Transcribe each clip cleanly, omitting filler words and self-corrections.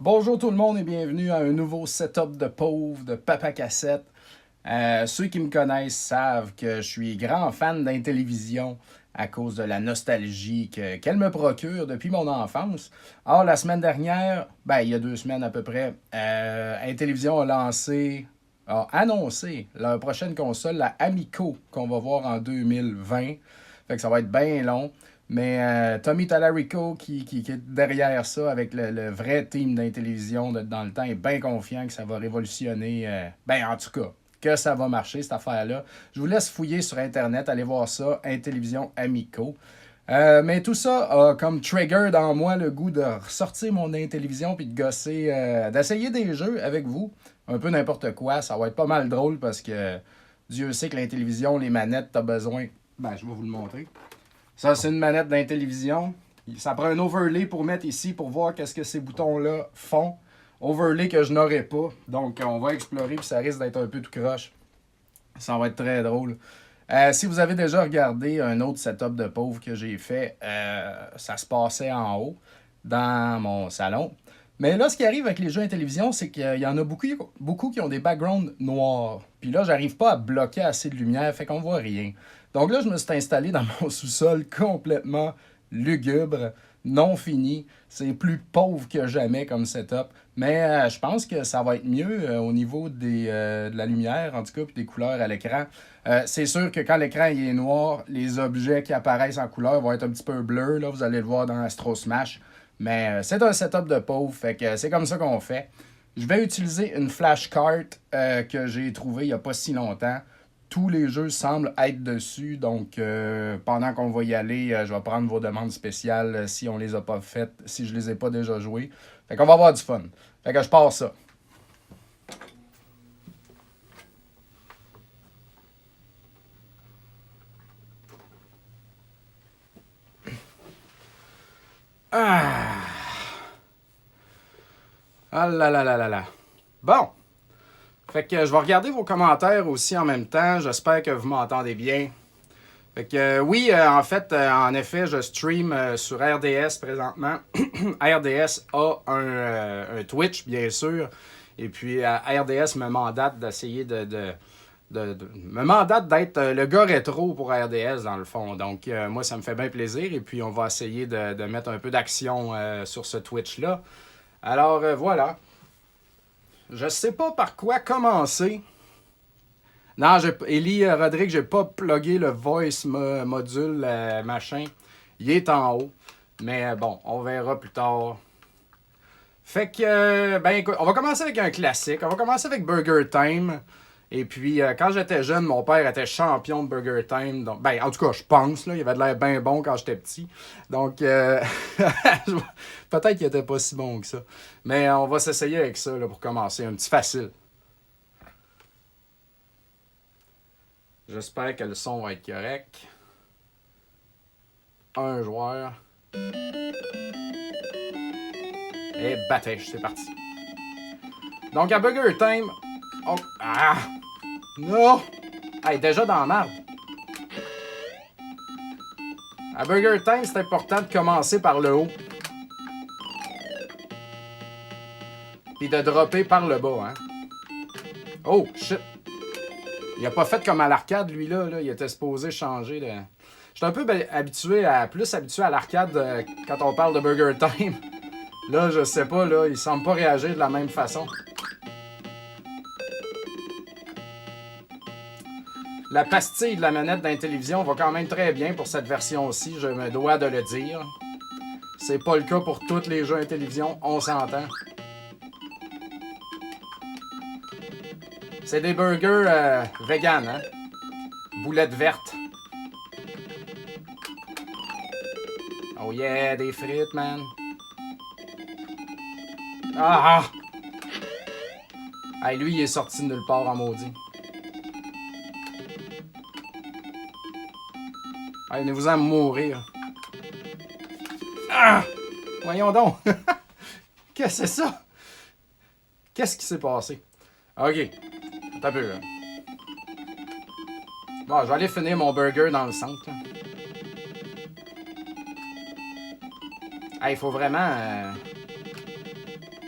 Bonjour tout le monde et bienvenue à un nouveau setup de pauvre de Papa Cassette. Ceux qui me connaissent savent que je suis grand fan d'Intellivision à cause de la nostalgie qu'elle me procure depuis mon enfance. Or, la semaine dernière, il y a 2 semaines à peu près, Intellivision a annoncé leur prochaine console, la Amico, qu'on va voir en 2020. Fait que ça va être bien long. Mais Tommy Tallarico, qui est derrière ça, avec le vrai team d'Intellivision dans le temps, est bien confiant que ça va révolutionner. En tout cas, que ça va marcher, cette affaire-là. Je vous laisse fouiller sur Internet, allez voir ça, Intellivision Amico. Mais tout ça a comme trigger dans moi le goût de ressortir mon Intellivision puis de gosser, d'essayer des jeux avec vous. Un peu n'importe quoi, ça va être pas mal drôle parce que Dieu sait que l'Intellivision, les manettes, t'as besoin. Je vais vous le montrer. Ça, c'est une manette d'Intellivision. Ça prend un overlay pour mettre ici pour voir qu'est-ce que ces boutons-là font. Overlay que je n'aurai pas. Donc, on va explorer puis ça risque d'être un peu tout croche. Ça va être très drôle. Si vous avez déjà regardé un autre setup de pauvre que j'ai fait, ça se passait en haut, dans mon salon. Mais là, ce qui arrive avec les jeux Intellivision, c'est qu'il y en a beaucoup qui ont des backgrounds noirs. Puis là, j'arrive pas à bloquer assez de lumière, fait qu'on voit rien. Donc là, je me suis installé dans mon sous-sol complètement lugubre, non fini. C'est plus pauvre que jamais comme setup. Mais je pense que ça va être mieux au niveau de la lumière, en tout cas, puis des couleurs à l'écran. C'est sûr que quand l'écran est noir, les objets qui apparaissent en couleur vont être un petit peu bleus. Là, vous allez le voir dans Astro Smash. Mais c'est un setup de pauvre, fait que c'est comme ça qu'on fait. Je vais utiliser une flashcard que j'ai trouvée il n'y a pas si longtemps. Tous les jeux semblent être dessus, donc pendant qu'on va y aller, je vais prendre vos demandes spéciales si on les a pas faites, si je les ai pas déjà jouées. Fait qu'on va avoir du fun. Fait que je pars ça. Ah là là là là là. Bon. Fait que je vais regarder vos commentaires aussi en même temps. J'espère que vous m'entendez bien. Fait que oui, en effet, je stream sur RDS présentement. RDS a un Twitch, bien sûr. Et puis RDS me mandate d'essayer me mandate d'être le gars rétro pour RDS, dans le fond. Donc, moi, ça me fait bien plaisir. Et puis, on va essayer de mettre un peu d'action sur ce Twitch-là. Alors, voilà. Je sais pas par quoi commencer. Non, Élie Rodrigue, j'ai pas plugué le voice module machin. Il est en haut. Mais bon, on verra plus tard. Fait que, écoute, on va commencer avec un classique. On va commencer avec Burger Time. Et puis, quand j'étais jeune, mon père était champion de Burger Time. Donc, en tout cas, je pense. Là, il avait de l'air bien bon quand j'étais petit. Donc, peut-être qu'il était pas si bon que ça. Mais on va s'essayer avec ça là, pour commencer. Un petit facile. J'espère que le son va être correct. Un joueur. Et batèche, c'est parti. Donc, à Burger Time... Oh, ah! Non! Hey, déjà dans la marde. À Burger Time, c'est important de commencer par le haut. Puis de dropper par le bas, hein. Oh, shit! Il a pas fait comme à l'arcade, lui, là. Il était supposé changer de... Je suis un peu plus habitué à l'arcade quand on parle de Burger Time. Là, je sais pas, là, il semble pas réagir de la même façon. La pastille de la manette d'Intellivision va quand même très bien pour cette version-ci, je me dois de le dire. C'est pas le cas pour tous les jeux Intellivision, on s'entend. C'est des burgers vegan, hein? Boulettes vertes. Oh yeah, des frites, man. Ah! Hey, lui, il est sorti de nulle part en maudit. Hey, venez-vous en mourir. Ah! Voyons donc. Qu'est-ce que c'est ça? Qu'est-ce qui s'est passé? Ok. T'as peu, là. Bon, je vais aller finir mon burger dans le centre. Hey, il faut vraiment...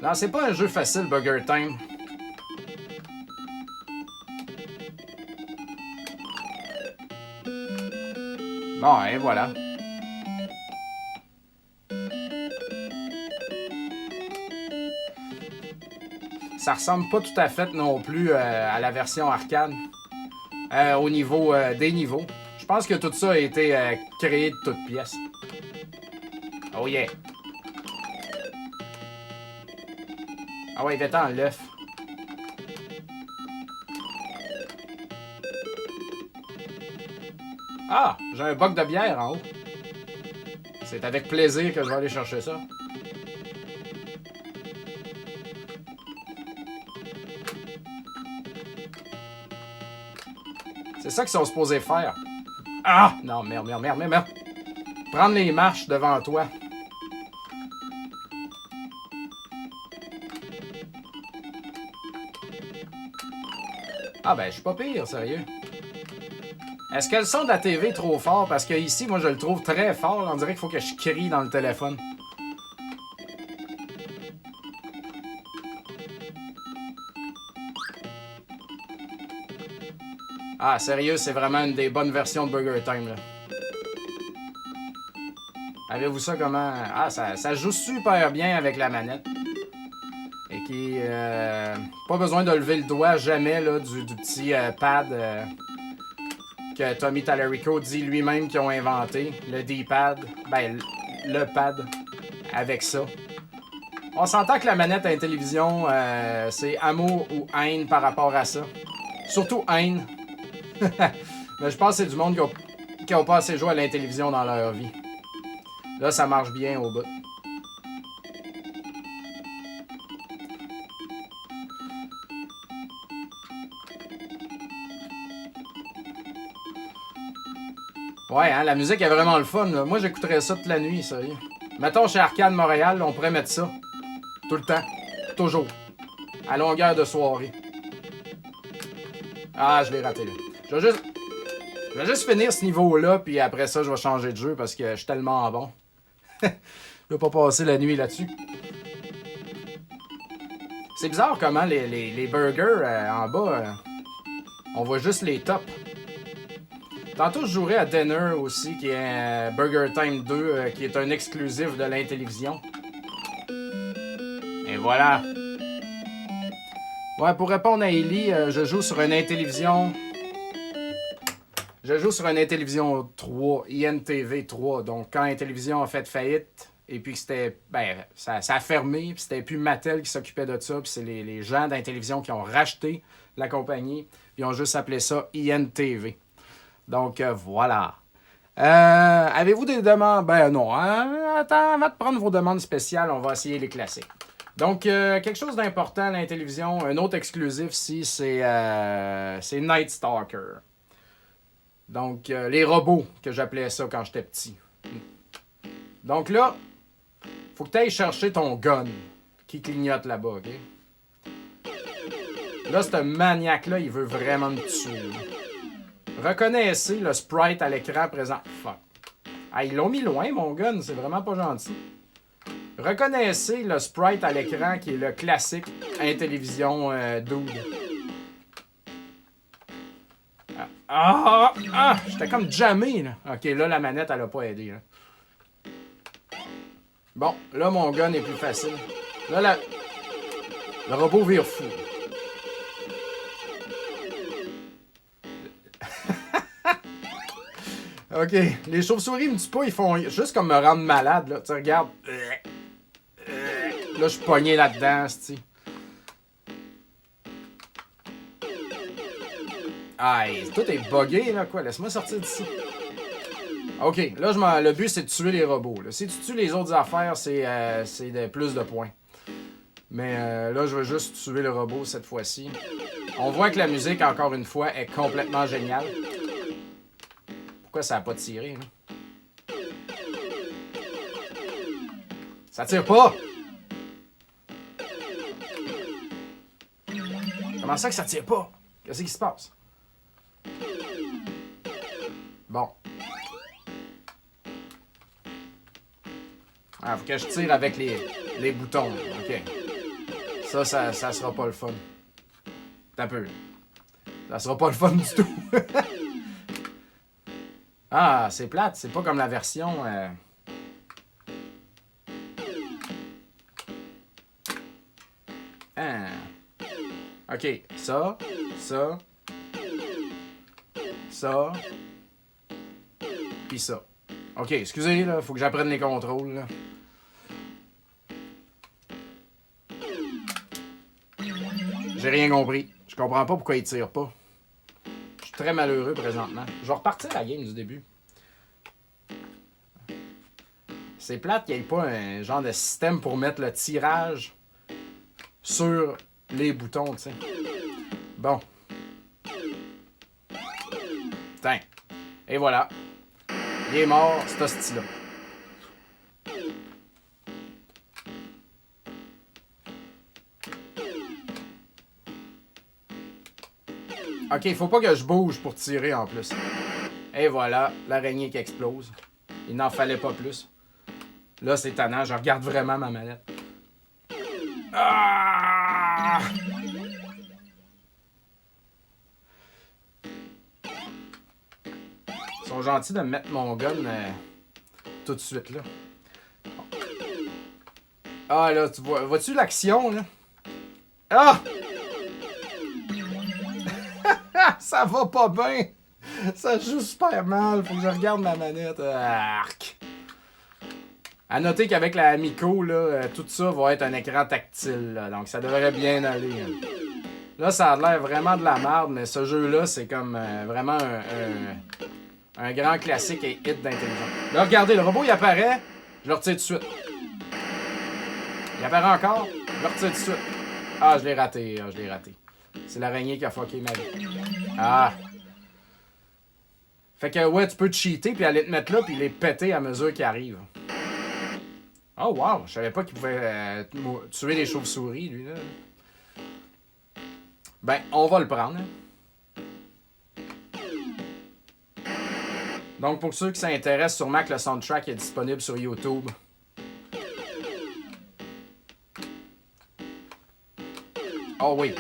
Non, c'est pas un jeu facile, Burger Time. Bon, et voilà. Ça ressemble pas tout à fait non plus à la version arcade. Au niveau des niveaux. Je pense que tout ça a été créé de toutes pièces. Oh yeah. Ah ouais, va-t'en l'œuf. Ah, j'ai un boc de bière en haut. C'est avec plaisir que je vais aller chercher ça. C'est ça qu'ils sont supposés faire. Ah! Non, merde. Prendre les marches devant toi. Ah ben, je suis pas pire, sérieux. Est-ce que le son de la TV est trop fort? Parce que ici, moi, je le trouve très fort. On dirait qu'il faut que je crie dans le téléphone. Ah, sérieux, c'est vraiment une des bonnes versions de Burger Time, là. Avez-vous ça comment... Ah, ça joue super bien avec la manette. Et qui... pas besoin de lever le doigt jamais, là, du petit pad que Tommy Tallarico dit lui-même qu'ils ont inventé. Le D-pad. Ben, le pad avec ça. On s'entend que la manette à une télévision, c'est amour ou haine par rapport à ça. Surtout haine. Mais je pense que c'est du monde qui ont pas assez joué à la télévision dans leur vie. Là, ça marche bien au bout. Ouais, hein, la musique est vraiment le fun. Là. Moi, j'écouterais ça toute la nuit, sérieux. Mettons chez Arcade Montréal, on pourrait mettre ça. Tout le temps. Toujours. À longueur de soirée. Ah, je l'ai raté, là. Je vais juste finir ce niveau-là, puis après ça, je vais changer de jeu parce que je suis tellement bon. Je vais pas passer la nuit là-dessus. C'est bizarre comment les burgers en bas, on voit juste les tops. Tantôt, je jouerai à Dinner aussi, qui est Burger Time 2, qui est un exclusif de l'Intellivision. Et voilà. Ouais, pour répondre à Ellie, je joue sur une Intellivision. Je joue sur une Intellivision 3, INTV 3. Donc, quand Intellivision a fait faillite, et puis que c'était. Ben, ça a fermé, puis c'était plus Mattel qui s'occupait de ça, puis c'est les gens d'Intellivision qui ont racheté la compagnie, puis ils ont juste appelé ça INTV. Donc, voilà. Avez-vous des demandes? Ben non. Hein? Attends, avant de prendre vos demandes spéciales, on va essayer les classiques. Donc, quelque chose d'important à la télévision, un autre exclusif ici, c'est Night Stalker. Donc, les robots, que j'appelais ça quand j'étais petit. Donc là, faut que tu ailles chercher ton gun qui clignote là-bas, OK? Là, ce maniaque-là, il veut vraiment me tuer. Reconnaissez le sprite à l'écran présent. Fuck. Ah, ils l'ont mis loin, mon gun, c'est vraiment pas gentil. Reconnaissez le sprite à l'écran qui est le classique Intellivision Dude. J'étais comme jammé, là. Ok, là, la manette, elle a pas aidé, là. Bon, là, mon gun est plus facile. Là, le robot vire fou. Ok, les chauves-souris me disent pas, ils font juste comme me rendre malade, là. Tu regardes. Là, je suis pogné là-dedans, c'ti. Aïe, tout est buggé, là, quoi. Laisse-moi sortir d'ici. OK, là, le but, c'est de tuer les robots. Là. Si tu tues les autres affaires, c'est plus de points. Mais là, je veux juste tuer le robot cette fois-ci. On voit que la musique, encore une fois, est complètement géniale. Pourquoi ça n'a pas tiré, hein? Ça tire pas! Comment ça que ça tire pas? Qu'est-ce qui se passe? Bon. Ah, faut que je tire avec les boutons. OK. Ça sera pas le fun. T'as peu. Ça sera pas le fun du tout. Ah, c'est plate. C'est pas comme la version... Ah. OK. Ça. Puis ça. OK, excusez, là. Faut que j'apprenne les contrôles, là. J'ai rien compris. Je comprends pas pourquoi il tire pas. Je suis très malheureux présentement. Je vais repartir la game du début. C'est plate qu'il n'y ait pas un genre de système pour mettre le tirage sur les boutons, tu sais. Bon. Tiens. Et voilà. Il est mort, c'est hostie-là. OK, il faut pas que je bouge pour tirer en plus. Et voilà, l'araignée qui explose. Il n'en fallait pas plus. Là, c'est tannant. Je regarde vraiment ma manette. Ah! Ils sont gentils de me mettre mon gun tout de suite, là. Ah, là, tu vois. Vois-tu l'action, là? Ah! Ça va pas bien! Ça joue super mal. Faut que je regarde ma manette. Arc! À noter qu'avec la Amico, là, tout ça va être un écran tactile. Là, donc ça devrait bien aller. Là, ça a l'air vraiment de la merde, mais ce jeu-là, c'est comme vraiment un grand classique et hit d'intelligence. Là, regardez, le robot, il apparaît. Je le retire tout de suite. Il apparaît encore. Je le retire tout de suite. Ah, je l'ai raté. C'est l'araignée qui a fucké ma vie. Ah! Fait que, ouais, tu peux te cheater, puis aller te mettre là, puis les péter à mesure qu'il arrive. Oh, wow! Je savais pas qu'il pouvait tuer les chauves-souris, lui, là. Ben, on va le prendre. Donc, pour ceux qui s'intéressent, sûrement que le soundtrack est disponible sur YouTube. Oh oui.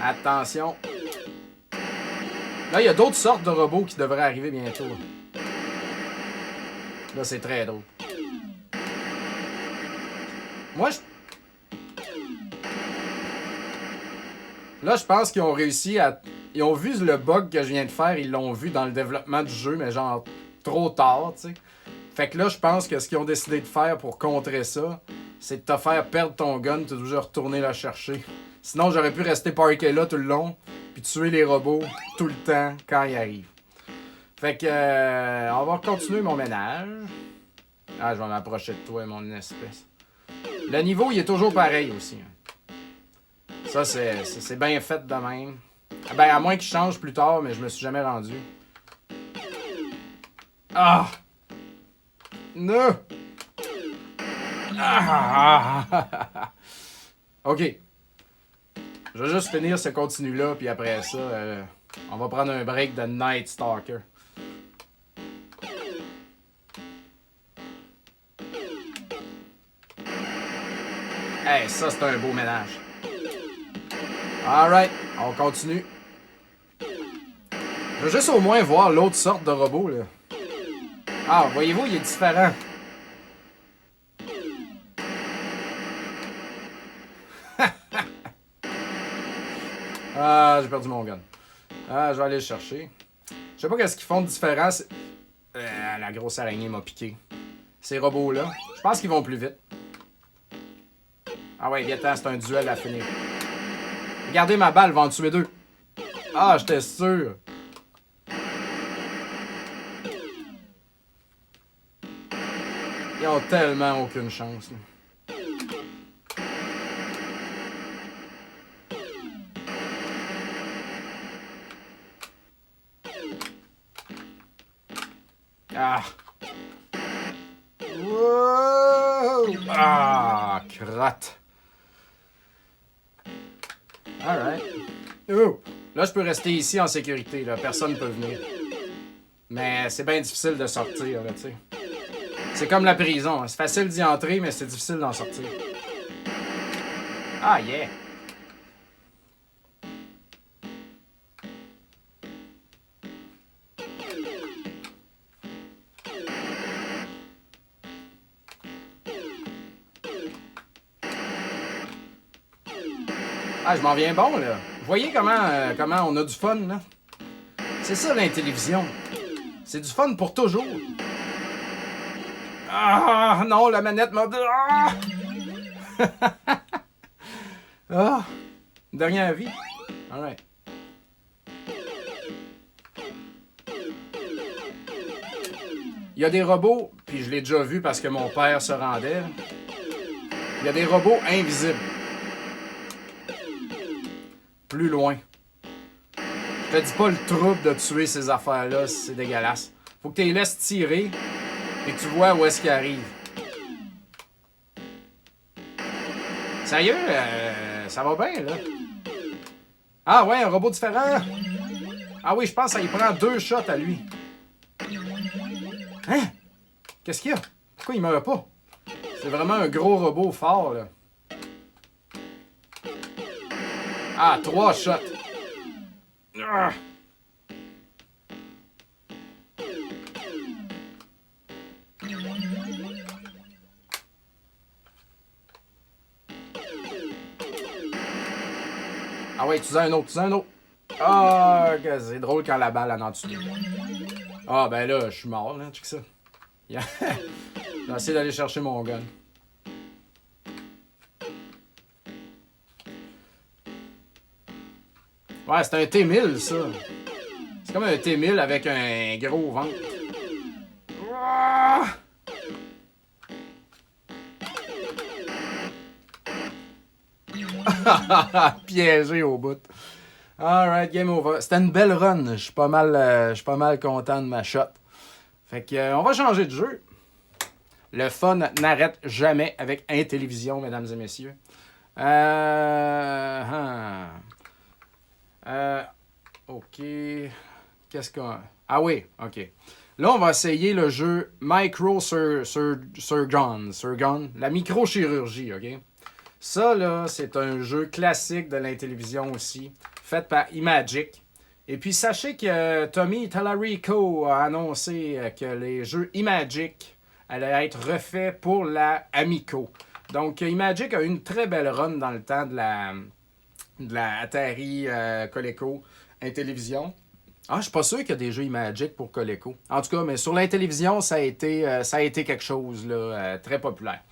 Attention. Là, il y a d'autres sortes de robots qui devraient arriver bientôt. Là, c'est très drôle. Moi, Là, je pense qu'ils ont réussi à... Ils ont vu le bug que je viens de faire, ils l'ont vu dans le développement du jeu, mais genre trop tard, tu sais. Fait que là, je pense que ce qu'ils ont décidé de faire pour contrer ça, c'est de te faire perdre ton gun, tu dois toujours retourner la chercher. Sinon, j'aurais pu rester parké là tout le long, puis tuer les robots tout le temps quand ils arrivent. Fait que, on va continuer mon ménage. Ah, je vais m'approcher de toi, mon espèce. Le niveau, il est toujours pareil aussi. Ça, c'est bien fait de même. Ben, à moins qu'il change plus tard, mais je me suis jamais rendu. Ah! Non! Ah! OK. Je vais juste finir ce continu-là, puis après ça, on va prendre un break de Night Stalker. Hey, ça, c'est un beau ménage. Alright, on continue. Je veux juste au moins voir l'autre sorte de robot, là. Ah, voyez-vous, il est différent. Ah, j'ai perdu mon gun. Ah, je vais aller le chercher. Je sais pas qu'est-ce qu'ils font de différent. La grosse araignée m'a piqué. Ces robots-là, je pense qu'ils vont plus vite. Ah ouais, viens-t'en, c'est un duel à finir. Regardez ma balle, va en tuer deux. Ah, j'étais sûr. Ils ont tellement aucune chance. Là. Ah. Wow. Ah, crotte. Alright. Oh. Là, je peux rester ici en sécurité. Là. Personne ne peut venir. Mais c'est bien difficile de sortir, là, tu sais. C'est comme la prison. C'est facile d'y entrer, mais c'est difficile d'en sortir. Ah, yeah! Ah, je m'en viens bon, là. Vous voyez comment on a du fun, là? C'est ça, la télévision. C'est du fun pour toujours. Ah, non, la manette m'a... Ah! Ah! Dernier avis. All right. Il y a des robots, puis je l'ai déjà vu parce que mon père se rendait. Il y a des robots invisibles. Plus loin. Je te dis pas le trouble de tuer ces affaires-là, c'est dégueulasse. Faut que tu les laisses tirer et que tu vois où est-ce qu'ils arrivent. Sérieux, ça va bien, là? Ah ouais, un robot différent? Ah oui, je pense que ça y prend 2 shots à lui. Hein? Qu'est-ce qu'il y a? Pourquoi il meurt pas? C'est vraiment un gros robot fort, là. Ah, 3 shots. Ah! Ah ouais, tu as un autre. Ah, c'est drôle quand la balle en dessous. Ah, ben là, je suis mort, là, check ça. J'ai essayé d'aller chercher mon gun. Ouais, c'est un T1000, ça. C'est comme un T1000 avec un gros ventre. Ah! Piégé au bout. Alright, game over. C'était une belle run. Je suis pas mal content de ma shot. Fait que, on va changer de jeu. Le fun n'arrête jamais avec Intellivision, mesdames et messieurs. OK. Qu'est-ce qu'on... Ah oui, OK. Là, on va essayer le jeu Surgeon, la microchirurgie, OK? Ça, là, c'est un jeu classique de l'Intellivision aussi, fait par Imagic. Et puis, sachez que Tommy Tallarico a annoncé que les jeux Imagic allaient être refaits pour la Amico. Donc, Imagic a eu une très belle run dans le temps de la Atari Coleco Intellivision. Ah, je suis pas sûr qu'il y a des jeux Imagic pour Coleco. En tout cas, mais sur l'Intellivision, ça a été quelque chose là, très populaire.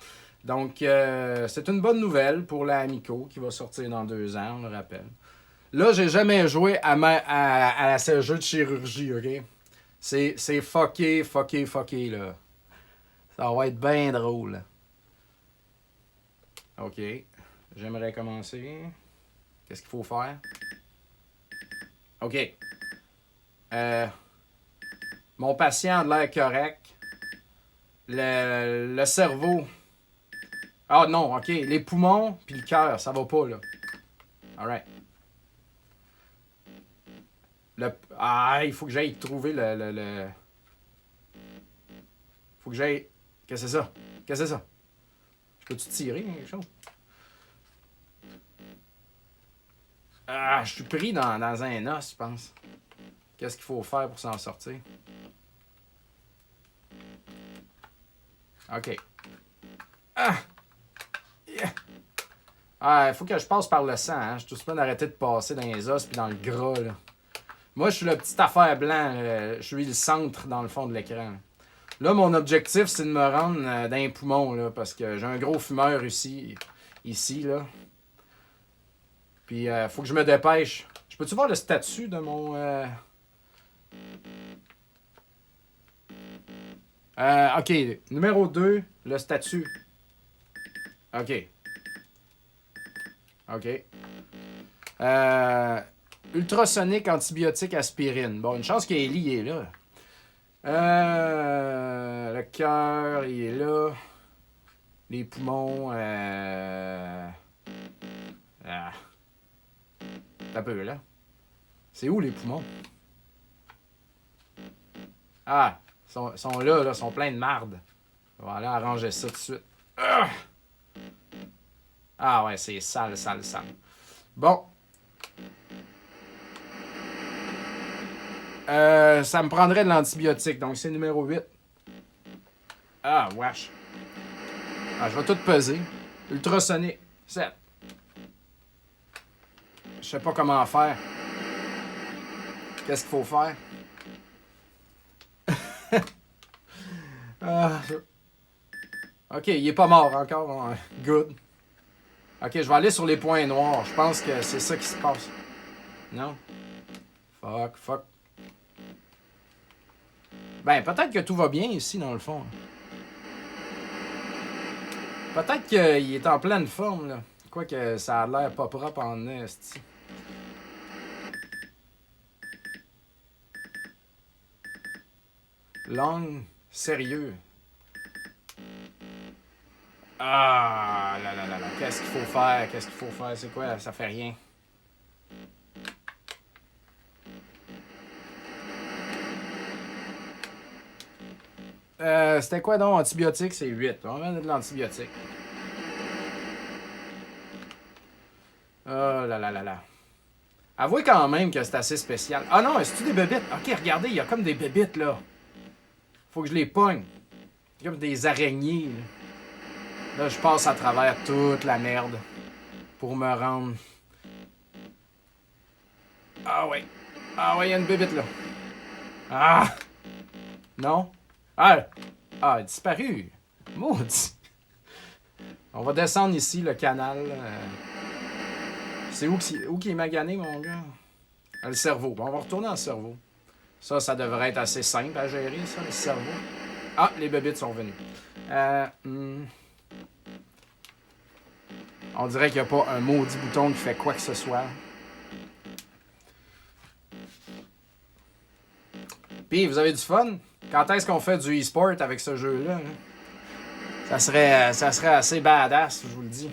Donc, c'est une bonne nouvelle pour la Amico qui va sortir dans 2 ans, on le rappelle. Là, j'ai jamais joué à ce jeu de chirurgie, OK? C'est fucké, là. Ça va être bien drôle. OK. J'aimerais commencer. Qu'est-ce qu'il faut faire? OK. Mon patient a l'air correct. Le cerveau. Ah non, OK. Les poumons puis le cœur, ça va pas, là. Alright. Il faut que j'aille trouver le... Faut que j'aille... Qu'est-ce que c'est ça? Qu'est-ce que c'est ça? Je peux-tu tirer quelque chose? Ah, je suis pris dans un os, je pense. Qu'est-ce qu'il faut faire pour s'en sortir? OK. Ah! Yeah. Ah, il faut que je passe par le sang. Hein? Je suis tout simplement d'arrêter de passer dans les os puis dans le gras. Là. Moi, je suis le petit affaire blanc. Je suis le centre dans le fond de l'écran. Là, mon objectif, c'est de me rendre dans les poumons là, parce que j'ai un gros fumeur ici là. Puis, faut que je me dépêche. Je peux-tu voir le statut de mon... OK. Numéro 2, le statut. OK. Ultrasonique, antibiotique, aspirine. Bon, une chance qu'Ellie est là. Le cœur, il est là. Les poumons, T'as peu, là. C'est où, les poumons? Ah, ils sont là, ils sont pleins de marde. On va aller arranger ça tout de suite. Ah ouais, c'est sale, sale, sale. Bon. Ça me prendrait de l'antibiotique, donc c'est numéro 8. Ah, wesh. Ah, je vais tout peser. Ultrasonique, 7. Je sais pas comment faire. Qu'est-ce qu'il faut faire? Ah, ok, il est pas mort encore. Good. Ok, je vais aller sur les points noirs. Je pense que c'est ça qui se passe. Non? Fuck, fuck. Ben, peut-être que tout va bien ici, dans le fond. Peut-être qu'il est en pleine forme, là. Quoique ça a l'air pas propre en est. Long, sérieux. Ah là là là là. Qu'est-ce qu'il faut faire? Qu'est-ce qu'il faut faire? C'est quoi? Ça fait rien. C'était quoi donc? Antibiotique, c'est 8. On va mettre de l'antibiotique. Oh là là là là. Avouez quand même que c'est assez spécial. Ah non, est-ce des bébites? Ok, regardez, il y a comme des bébites là. Faut que je les pogne. Comme des araignées. Là, je passe à travers toute la merde pour me rendre. Ah ouais. Ah ouais, il y a une bébite là. Ah! Non? Ah! Ah, elle a disparu. Maudit. On va descendre ici, le canal. C'est où qui est magané, mon gars? Le cerveau. Bon, on va retourner dans le cerveau. Ça devrait être assez simple à gérer, ça, le cerveau. Ah, les bébites sont venues. On dirait qu'il n'y a pas un maudit bouton qui fait quoi que ce soit. Puis, vous avez du fun? Quand est-ce qu'on fait du e-sport avec ce jeu-là? Hein? Ça serait assez badass, je vous le dis.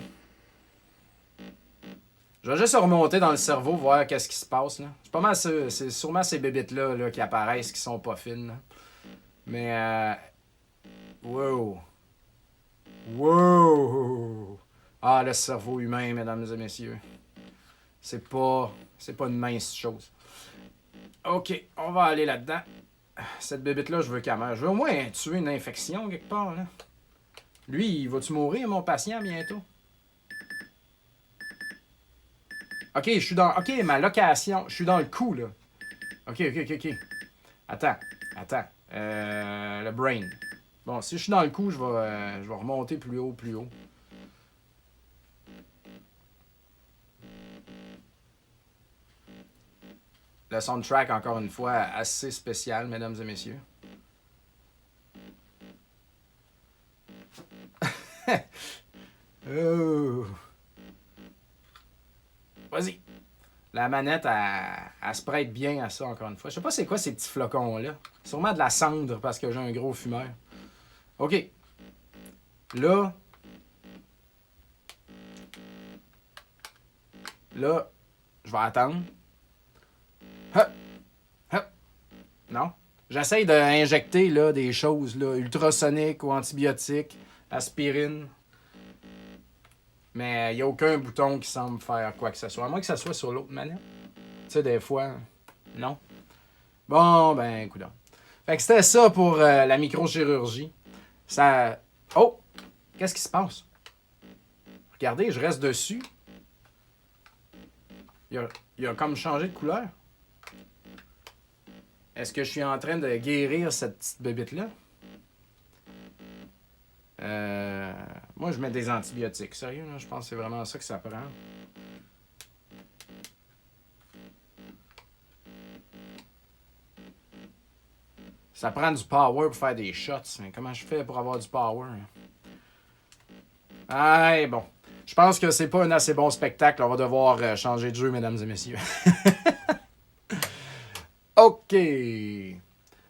Je vais juste remonter dans le cerveau, voir qu'est-ce qui se passe. Là. C'est pas mal c'est sûrement ces bébites-là là, qui apparaissent, qui sont pas fines. Là. Mais, wow. Wow! Ah, le cerveau humain, mesdames et messieurs. C'est pas une mince chose. Ok, on va aller là-dedans. Cette bébite-là, je veux qu'elle meure. Je veux au moins tuer une infection quelque part. Là. Lui, vas-tu mourir, mon patient, bientôt? Ok, je suis dans. Ok, ma location. Je suis dans le coup, là. Ok. Attends. Le brain. Bon, si je suis dans le coup, je vais remonter plus haut. Le soundtrack, encore une fois, assez spécial, mesdames et messieurs. Oh. Vas-y. La manette, elle se prête bien à ça, encore une fois. Je sais pas c'est quoi ces petits flocons-là. Sûrement de la cendre, parce que j'ai un gros fumeur. OK. Là, je vais attendre. Hop. Non. J'essaye d'injecter là, des choses là, ultrasoniques ou antibiotiques, aspirine. Mais il n'y a aucun bouton qui semble faire quoi que ce soit. À moins que ça soit sur l'autre manette. Tu sais, des fois, non. Bon, ben, écoute. Fait que c'était ça pour la microchirurgie. Ça. Oh! Qu'est-ce qui se passe? Regardez, je reste dessus. Il a comme changé de couleur. Est-ce que je suis en train de guérir cette petite bébite-là? Moi, je mets des antibiotiques. Sérieux, là, je pense que c'est vraiment ça que ça prend. Ça prend du power pour faire des shots. Mais comment je fais pour avoir du power? Ah, bon. Je pense que c'est pas un assez bon spectacle. On va devoir changer de jeu, mesdames et messieurs. OK.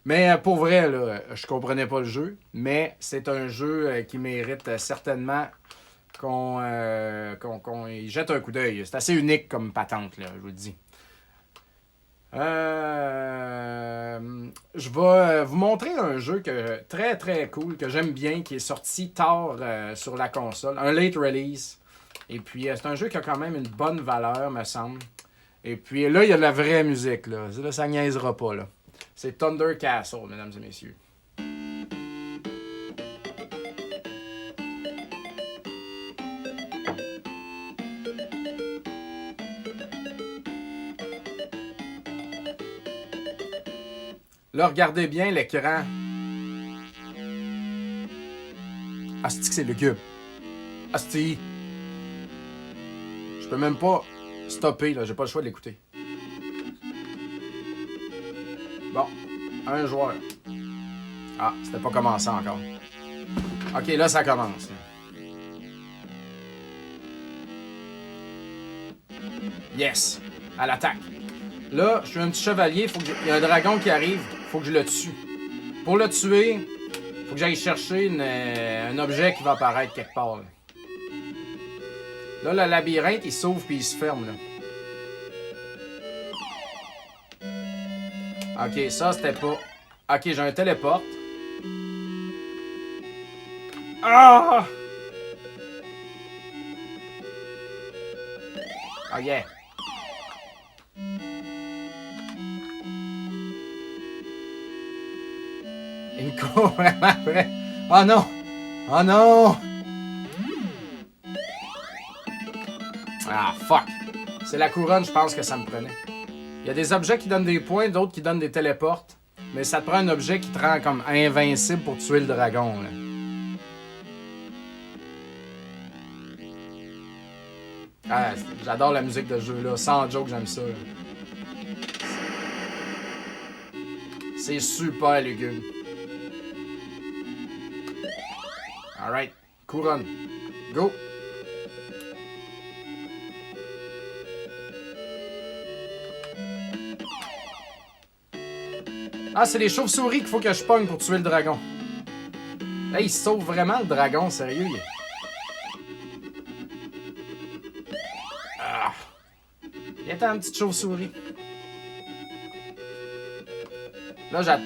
Mais pour vrai, là, je comprenais pas le jeu. Mais c'est un jeu qui mérite certainement qu'on y jette un coup d'œil. C'est assez unique comme patente, là, je vous le dis. Je vais vous montrer un jeu très cool, que j'aime bien, qui est sorti tard sur la console. Un late release. Et puis, c'est un jeu qui a quand même une bonne valeur, me semble. Et puis, là, il y a de la vraie musique, là. Là, ça niaisera pas, là. C'est Thunder Castle, mesdames et messieurs. Là, regardez bien l'écran. Asti que c'est lugubre. Asti. Je peux même pas stopper, là. J'ai pas le choix de l'écouter. Bon. Un joueur. Ah, c'était pas commencé encore. Ok, là, ça commence. Yes. À l'attaque. Là, je suis un petit chevalier. Il y a un dragon qui arrive. Faut que je le tue. Pour le tuer, faut que j'aille chercher un objet qui va apparaître quelque part. Là, le labyrinthe, il s'ouvre puis il se ferme. Là. Ok, ça, c'était pas... Ok, j'ai un téléporte. Ah! Oh yeah! Il me court vraiment après. Oh non! Oh non! Ah, fuck! C'est la couronne, je pense que ça me prenait. Il y a des objets qui donnent des points, d'autres qui donnent des téléportes. Mais ça te prend un objet qui te rend comme invincible pour tuer le dragon, là. Ah, j'adore la musique de ce jeu-là. Sans joke, j'aime ça. Là. C'est super lugubre. Alright. Couronne. Go! Ah, c'est les chauves-souris qu'il faut que je pogne pour tuer le dragon. Là, il sauve vraiment le dragon, sérieux. Ah. Viens-t'en, petite chauve-souris. Là, j'attends.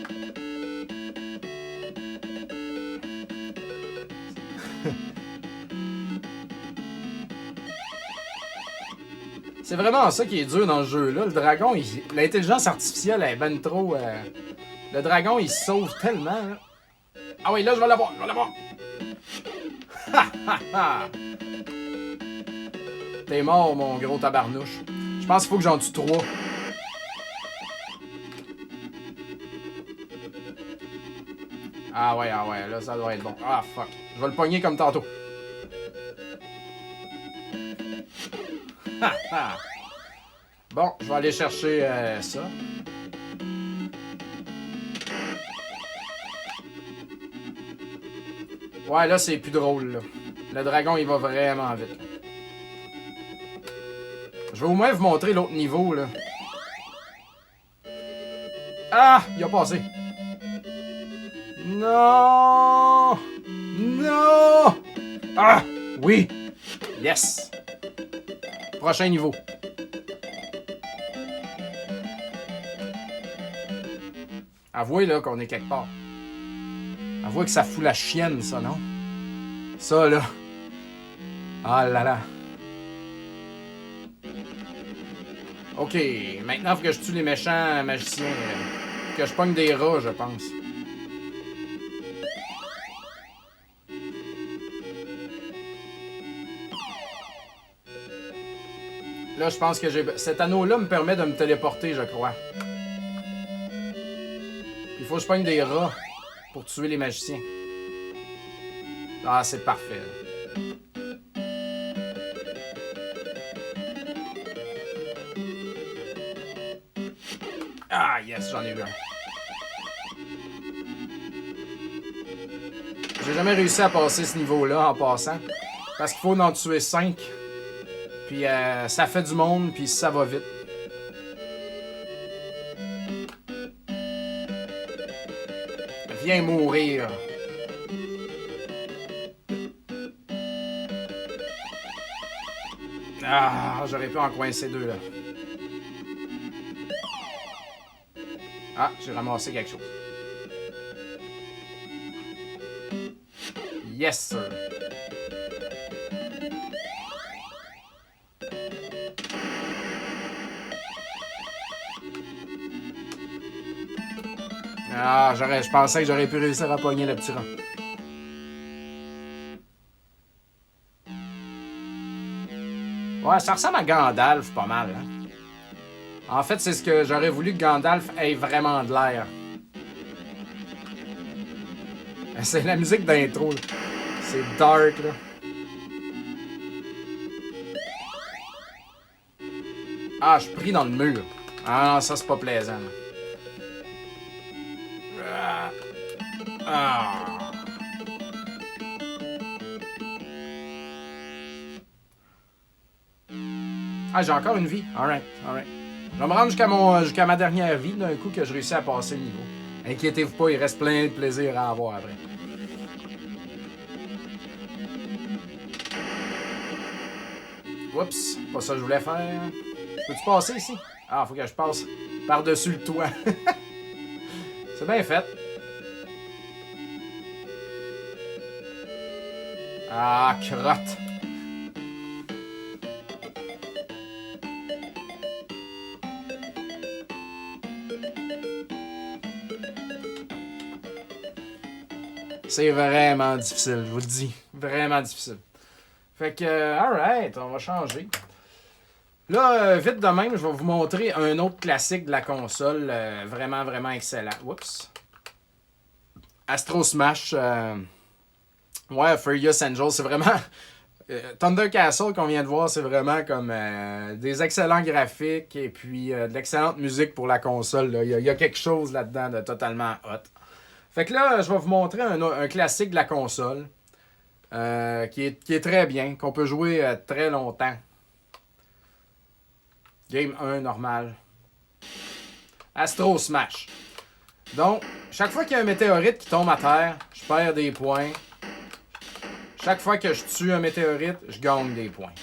C'est vraiment ça qui est dur dans ce jeu-là. Le dragon, l'intelligence artificielle est ben trop... Le dragon, il se sauve tellement. Là. Ah oui, là, je vais l'avoir. Je vais l'avoir. Ha, ha, ha. T'es mort, mon gros tabarnouche. Je pense qu'il faut que j'en tue 3. Ah ouais, là, ça doit être bon. Ah, fuck. Je vais le pogner comme tantôt. Ha, ha. Bon, je vais aller chercher ça. Ouais, là, c'est plus drôle, là. Le dragon, il va vraiment vite. Je vais au moins vous montrer l'autre niveau, là. Ah! Il a passé. Non! Non! Ah! Oui! Yes! Prochain niveau. Avouez, là, qu'on est quelque part. Avouez que ça fout la chienne, ça, non? Ça, là. Ah là là. Ok, maintenant, faut que je tue les méchants magiciens. Que je pogne des rats, je pense. Là, je pense que j'ai... Cet anneau-là me permet de me téléporter, je crois. Il faut que je pogne des rats pour tuer les magiciens. Ah, c'est parfait. Ah, yes, j'en ai eu un. J'ai jamais réussi à passer ce niveau-là en passant. Parce qu'il faut en tuer 5. Puis ça fait du monde, puis ça va vite. Viens mourir. Ah, j'aurais pu en coincer 2 là. Ah, j'ai ramassé quelque chose. Yes, sir. Ah, je pensais que j'aurais pu réussir à pogner le petit rond. Ouais, ça ressemble à Gandalf pas mal. Hein? En fait, c'est ce que j'aurais voulu que Gandalf ait vraiment de l'air. C'est la musique d'intro. C'est dark, là. Ah, je suis pris dans le mur. Ah non, ça, c'est pas plaisant. Là. Ah. Ah, j'ai encore une vie. Alright, alright. Je vais me rendre jusqu'à ma dernière vie d'un coup que je réussis à passer le niveau. Inquiétez-vous pas, il reste plein de plaisir à avoir après. Oups, pas ça que je voulais faire. Peux-tu passer ici? Ah, faut que je passe par-dessus le toit. C'est bien fait. Ah, crotte. C'est vraiment difficile, je vous le dis. Vraiment difficile. Fait que, alright, on va changer. Là, vite de même, je vais vous montrer un autre classique de la console. Vraiment, vraiment excellent. Oups. Astro Smash. Ouais, Furious Angel, c'est vraiment... Thunder Castle qu'on vient de voir, c'est vraiment comme des excellents graphiques et puis de l'excellente musique pour la console. Là. Il y a quelque chose là-dedans de totalement hot. Fait que là, je vais vous montrer un classique de la console qui est très bien, qu'on peut jouer très longtemps. Game 1 normal. Astro Smash. Donc, chaque fois qu'il y a un météorite qui tombe à terre, je perds des points. Chaque fois que je tue un météorite, je gagne des points.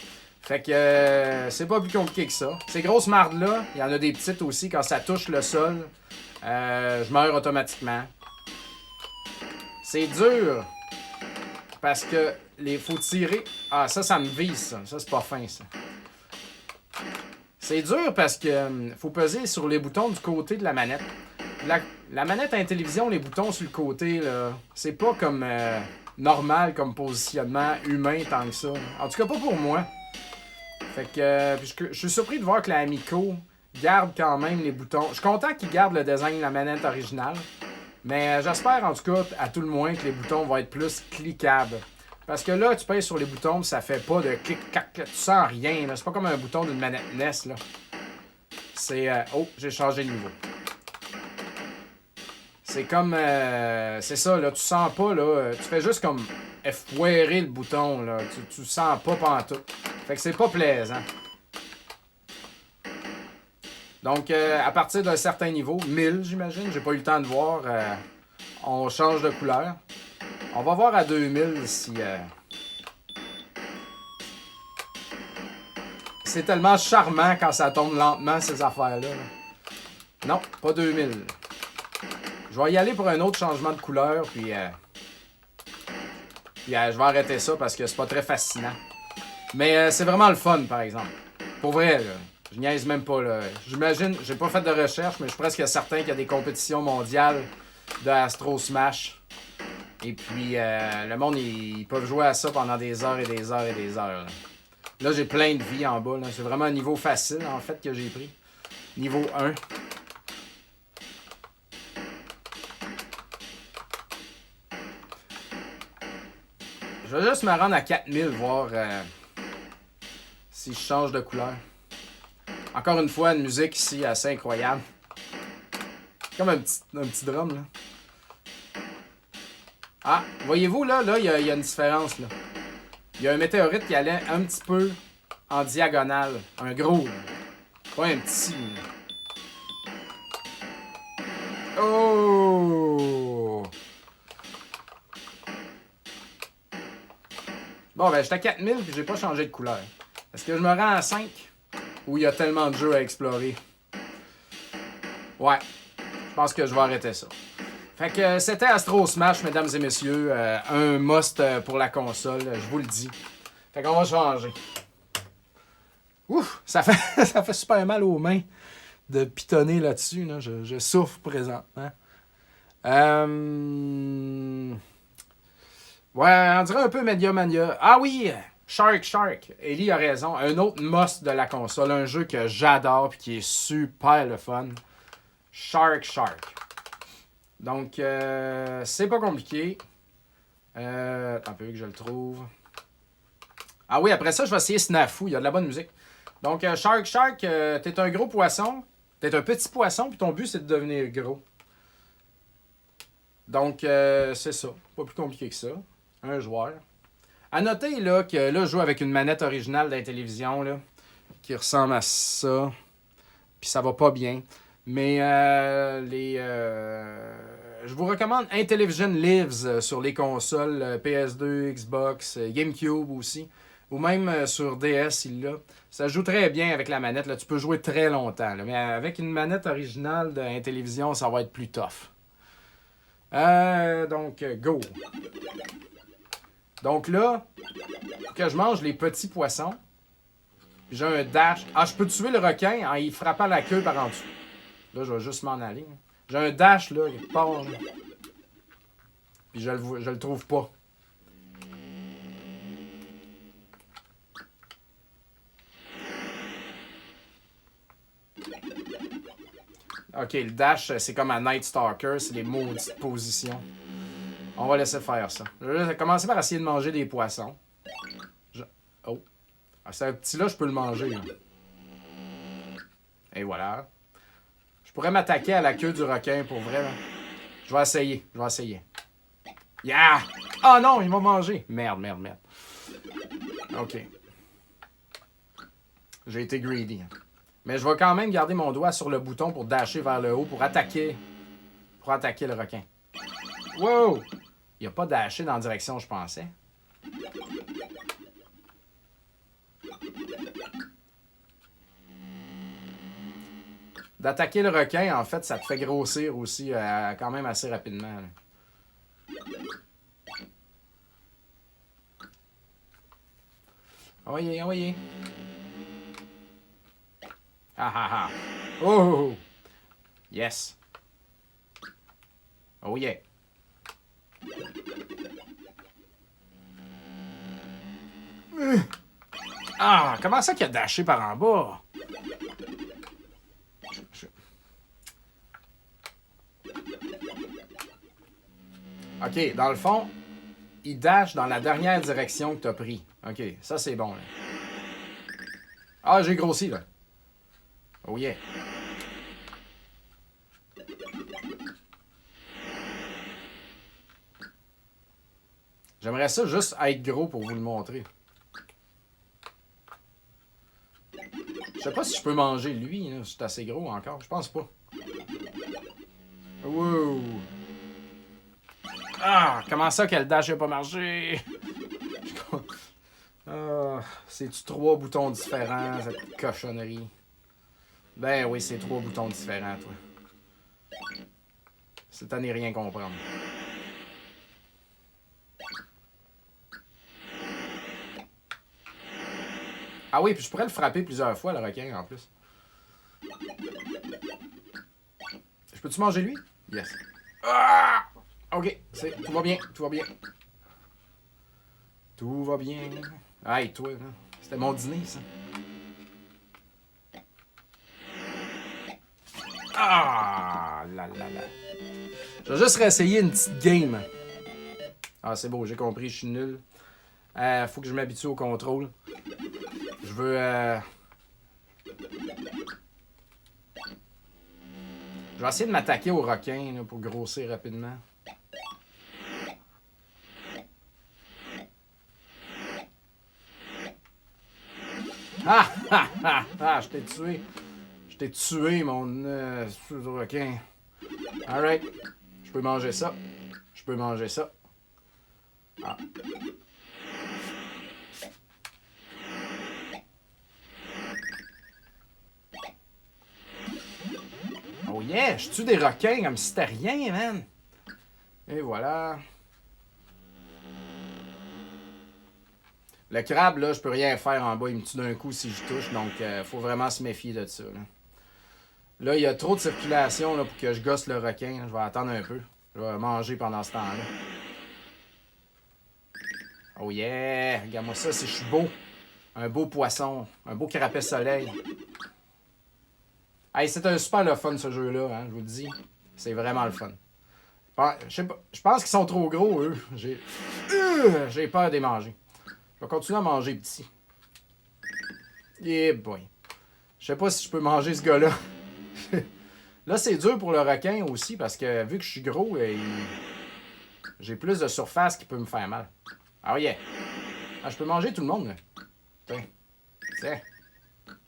Fait que c'est pas plus compliqué que ça. Ces grosses mardes-là, il y en a des petites aussi, quand ça touche le sol, je meurs automatiquement. C'est dur. Parce que faut tirer. Ah, ça me vise, ça. Ça, c'est pas fin, ça. C'est dur parce que faut peser sur les boutons du côté de la manette. La manette à la télévision, les boutons sur le côté, là, c'est pas comme normal comme positionnement humain tant que ça. En tout cas, pas pour moi. Fait que je suis surpris de voir que la Amico garde quand même les boutons. Je suis content qu'il garde le design de la manette originale. Mais j'espère en tout cas, à tout le moins, que les boutons vont être plus cliquables. Parce que là, tu pèses sur les boutons, ça fait pas de clic-clac. Tu sens rien. C'est pas comme un bouton d'une manette NES. Là. C'est... oh, j'ai changé de niveau. C'est comme... c'est ça, là. Tu sens pas, là. Tu fais juste comme effouérer le bouton, là. Tu sens pas pantoute. Fait que c'est pas plaisant. Donc, à partir d'un certain niveau, 1000, j'imagine, j'ai pas eu le temps de voir, on change de couleur. On va voir à 2000 si... C'est tellement charmant quand ça tombe lentement, ces affaires-là. Là. Non, pas 2000. Je vais y aller pour un autre changement de couleur, puis je vais arrêter ça parce que c'est pas très fascinant. Mais c'est vraiment le fun, par exemple. Pour vrai, là. Je niaise même pas, là. J'imagine, j'ai pas fait de recherche, mais je suis presque certain qu'il y a des compétitions mondiales de Astro Smash. Et puis, le monde, ils peuvent jouer à ça pendant des heures et des heures et des heures. Là, j'ai plein de vie en bas. Là. C'est vraiment un niveau facile, en fait, que j'ai pris. Niveau 1. Je vais juste me rendre à 4000, voir si je change de couleur. Encore une fois, une musique ici assez incroyable. Comme un petit drum, là. Ah, voyez-vous, là, il y a une différence, là. Il y a un météorite qui allait un petit peu en diagonale. Un gros, là. Pas un petit, là. Oh! Bon, ben, j'étais à 4000 puis j'ai pas changé de couleur. Est-ce que je me rends à 5? Où il y a tellement de jeux à explorer. Ouais, je pense que je vais arrêter ça. Fait que c'était Astro Smash, mesdames et messieurs. Un must pour la console, je vous le dis. Fait qu'on va changer. Ouf, ça fait super mal aux mains de pitonner là-dessus. Là. Je souffre présentement. Ouais, on dirait un peu Mediamania. Ah oui! Shark. Ellie a raison. Un autre must de la console. Un jeu que j'adore et qui est super le fun. Shark. Donc, c'est pas compliqué. Attends un peu que je le trouve. Ah oui, après ça, je vais essayer Snafu. Il y a de la bonne musique. Donc, Shark, t'es un gros poisson. T'es un petit poisson, puis ton but, c'est de devenir gros. Donc, c'est ça. Pas plus compliqué que ça. Un joueur. À noter là, que là, je joue avec une manette originale de la télévision là, qui ressemble à ça. Puis ça va pas bien. Mais je vous recommande Intellivision Lives sur les consoles PS2, Xbox, GameCube aussi. Ou même sur DS, il l'a. Ça joue très bien avec la manette. Là. Tu peux jouer très longtemps. Là. Mais avec une manette originale de Intellivision, ça va être plus tough. Donc, go. Donc là, faut que je mange les petits poissons. J'ai un dash. Ah, je peux tuer le requin en y frappant la queue par en dessous. Là, je vais juste m'en aller. J'ai un dash, là, il part. Là. Puis je le trouve pas. Ok, le dash, c'est comme à Night Stalker, c'est les maudites positions. On va laisser faire ça. Je vais commencer par essayer de manger des poissons. Oh. Ah, c'est un petit là, je peux le manger. Là. Et voilà. Je pourrais m'attaquer à la queue du requin pour vrai. Là. Je vais essayer. Yeah! Ah non, il m'a mangé. Merde. Ok. J'ai été greedy. Mais je vais quand même garder mon doigt sur le bouton pour dasher vers le haut pour attaquer le requin. Wow! Il a pas dashé dans la direction je pensais. D'attaquer le requin, en fait, ça te fait grossir aussi quand même assez rapidement. Là. Envoyez. Ah. Oh! Yes. Oh yeah. Ah, comment ça qu'il a dashé par en bas? Ok, dans le fond, il dash dans la dernière direction que tu as pris. Ok, ça c'est bon. Là. Ah, j'ai grossi là. Oh yeah. J'aimerais ça juste être gros pour vous le montrer. Je sais pas si je peux manger lui, là. C'est assez gros encore. Je pense pas. Wow. Ah, comment ça que le dash n'a pas marché? Ah, c'est-tu 3 boutons différents, cette cochonnerie? Ben oui, c'est 3 boutons différents, toi. C'est à n'y rien comprendre. Ah oui, puis je pourrais le frapper plusieurs fois, le requin, en plus. Je peux-tu manger lui? Yes. Ah! Ok, tout va bien. Tout va bien. Hey, toi, là. C'était mon dîner, ça. Ah! Là. Je vais juste réessayer une petite game. Ah, c'est beau, j'ai compris, je suis nul. Faut que je m'habitue au contrôle. Je veux... Je vais essayer de m'attaquer au requin là, pour grossir rapidement. Ah! Je t'ai tué, mon requin. Alright. Je peux manger ça. Ah. Oh yeah, je tue des requins comme si c'était rien, man. Et voilà. Le crabe, là, je peux rien faire en bas. Il me tue d'un coup si je touche. Donc, faut vraiment se méfier de ça. Là, il y a trop de circulation là, pour que je gosse le requin. Je vais attendre un peu. Je vais manger pendant ce temps-là. Oh yeah! Regarde-moi ça, si je suis beau. Un beau poisson. Un beau crapet soleil. Hey, c'est un super le fun, ce jeu-là, hein, je vous le dis. C'est vraiment le fun. Je sais pas, je pense qu'ils sont trop gros, eux. J'ai peur de les manger. Je vais continuer à manger petit. Yeah boy. Je sais pas si je peux manger ce gars-là. Là, c'est dur pour le requin aussi, parce que vu que je suis gros, j'ai plus de surface qui peut me faire mal. Ah yeah! Ah, je peux manger tout le monde, là. Tiens. Tiens.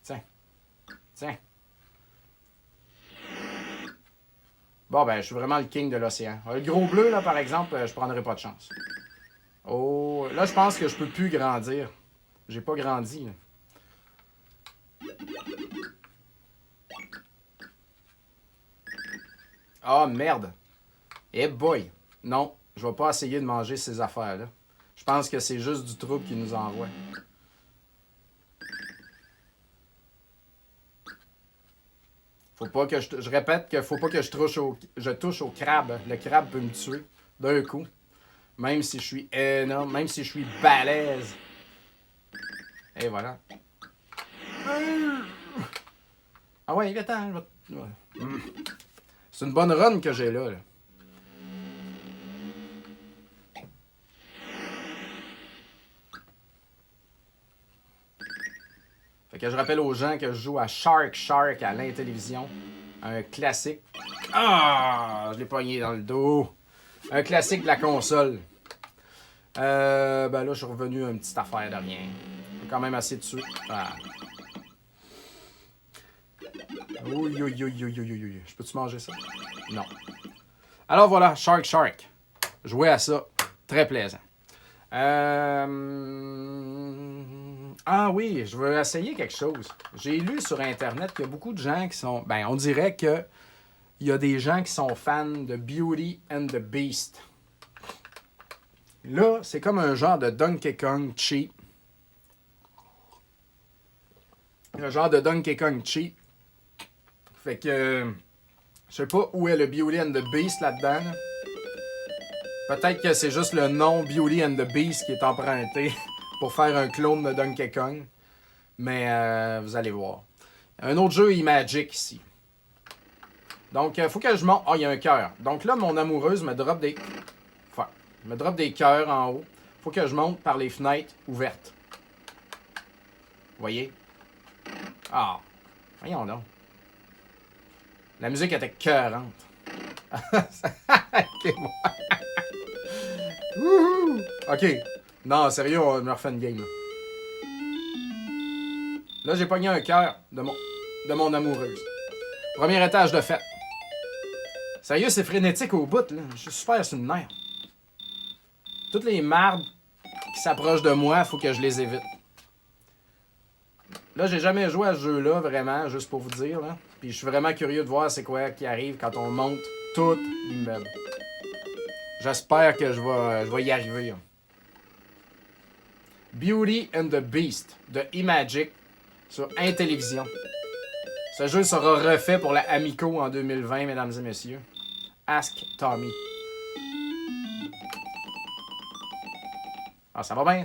Tiens. Tiens. Bon, ben, je suis vraiment le king de l'océan. Le gros bleu, là, par exemple, je prendrais pas de chance. Oh, là, je pense que je peux plus grandir. J'ai pas grandi, là. Ah, merde. Eh boy. Non, je vais pas essayer de manger ces affaires-là. Je pense que c'est juste du trouble qui nous envoie. Faut pas que je répète qu'il faut pas que je touche au crabe. Le crabe peut me tuer d'un coup. Même si je suis énorme, même si je suis balèze. Et voilà. Ah ouais, il est temps. C'est une bonne run que j'ai là. Fait que je rappelle aux gens que je joue à Shark à l'Intellivision. Un classique. Ah! Je l'ai pogné dans le dos. Un classique de la console. Ben là, je suis revenu à une petite affaire de rien. J'ai quand même assez dessus. Ah. Oui. Je peux-tu manger ça? Non. Alors voilà, Shark. Jouer à ça. Très plaisant. Ah oui, je veux essayer quelque chose. J'ai lu sur Internet qu'il y a beaucoup de gens qui sont... Ben, on dirait que il y a des gens qui sont fans de Beauty and the Beast. Là, c'est comme un genre de Donkey Kong cheap. Un genre de Donkey Kong cheap. Fait que... je sais pas où est le Beauty and the Beast là-dedans. Là. Peut-être que c'est juste le nom Beauty and the Beast qui est emprunté pour faire un clone de Donkey Kong. Mais vous allez voir. Un autre jeu Imagic ici. Donc, il faut que je monte... Ah, il y a un cœur. Donc là, mon amoureuse me drop des... Enfin, me drop des cœurs en haut. Faut que je monte par les fenêtres ouvertes. Vous voyez? Ah, voyons donc. La musique était cœurante. Ok, bon. Wouhou! Ok. Non, sérieux, on me refait une game. Là, j'ai pogné un cœur de mon amoureuse. Premier étage de fête. Sérieux, c'est frénétique au bout, là. Je suis super sur une nerf. Toutes les mardes qui s'approchent de moi, faut que je les évite. Là, j'ai jamais joué à ce jeu-là, vraiment, juste pour vous dire, là. Puis je suis vraiment curieux de voir c'est quoi qui arrive quand on monte tout l'immeuble. J'espère que je vais y arriver. Hein. Beauty and the Beast de Imagic sur Intellivision. Ce jeu sera refait pour la Amico en 2020, mesdames et messieurs. Ask Tommy. Ah, ça va bien.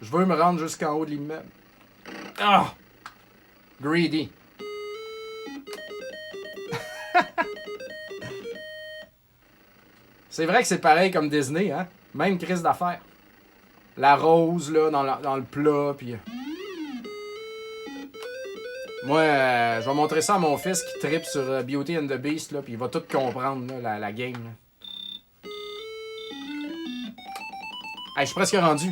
Je veux me rendre jusqu'en haut de l'immeuble. Ah! Greedy. C'est vrai que c'est pareil comme Disney, hein? Même crise d'affaires. La rose, là, dans le plat, puis... Moi, je vais montrer ça à mon fils qui trippe sur Beauty and the Beast, là, puis il va tout comprendre, là, la game. Là. Hey, je suis presque rendu.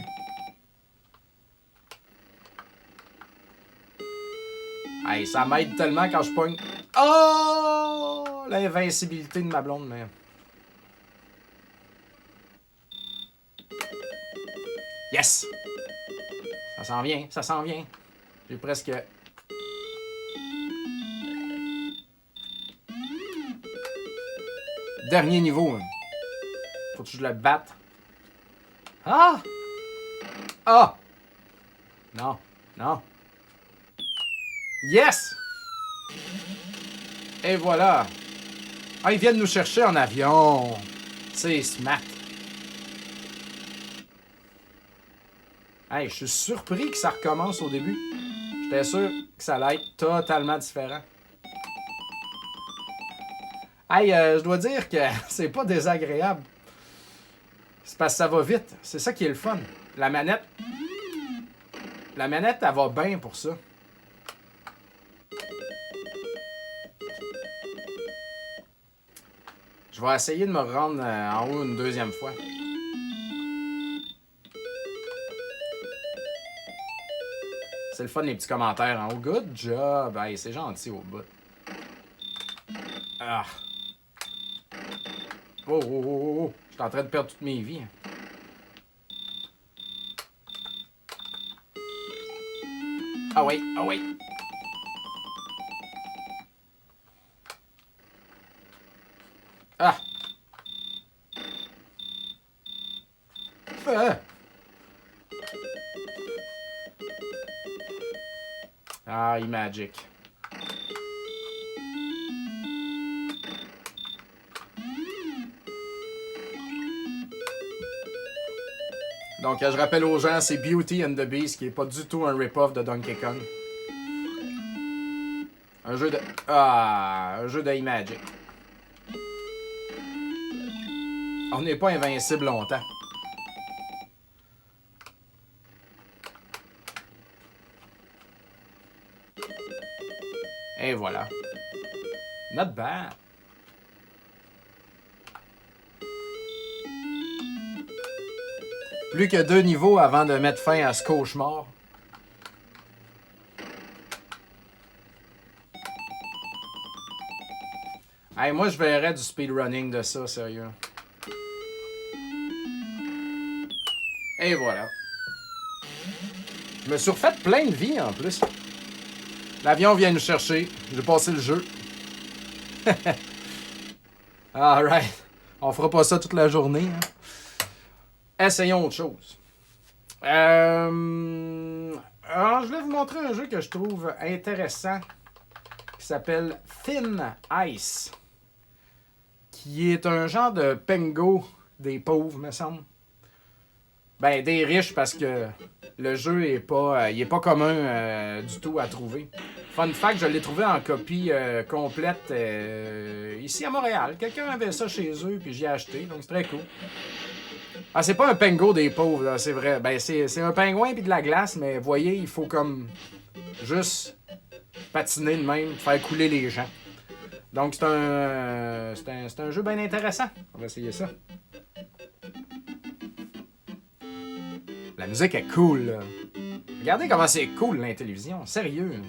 Hey, ça m'aide tellement quand je pogne... Oh! L'invincibilité de ma blonde, mais... Yes! Ça s'en vient. J'ai presque... Dernier niveau. Hein. Faut que je le batte. Ah! Ah! Non. Yes! Et voilà. Ah, ils viennent nous chercher en avion. C'est smart. Hey, je suis surpris que ça recommence au début. J'étais sûr que ça allait être totalement différent. Hey, je dois dire que c'est pas désagréable. C'est parce que ça va vite. C'est ça qui est le fun. La manette, elle va bien pour ça. Je vais essayer de me rendre en haut une deuxième fois. C'est le fun, les petits commentaires en haut. Good job. Hey, c'est gentil au bout. Ah. Oh, oh, oh, oh, oh. Je suis en train de perdre toutes mes vies. Ah oui, ah oui. Ah. Ah, magic. Donc, je rappelle aux gens, c'est Beauty and the Beast, qui est pas du tout un rip-off de Donkey Kong. Un jeu de... Ah, un jeu de Magic. On n'est pas invincible longtemps. Et voilà. Not bad. Plus que 2 niveaux avant de mettre fin à ce cauchemar. Hey, moi, je verrais du speedrunning de ça, sérieux. Et voilà. Je me suis refait plein de vie en plus. L'avion vient nous chercher. J'ai passé le jeu. Alright. On fera pas ça toute la journée. Hein. Essayons autre chose. Alors, je vais vous montrer un jeu que je trouve intéressant qui s'appelle Thin Ice. Qui est un genre de Pengo des pauvres, me semble. Ben, des riches parce que le jeu est pas, il est pas commun du tout à trouver. Fun fact, je l'ai trouvé en copie complète ici à Montréal. Quelqu'un avait ça chez eux puis j'y ai acheté, donc c'est très cool. Ah, c'est pas un Pengo des pauvres, là, c'est vrai. Ben, c'est un pingouin puis de la glace, mais voyez, il faut comme juste patiner de même, faire couler les gens. Donc c'est un jeu bien intéressant. On va essayer ça. La musique est cool, là. Regardez comment c'est cool, l'Intellivision. Sérieux.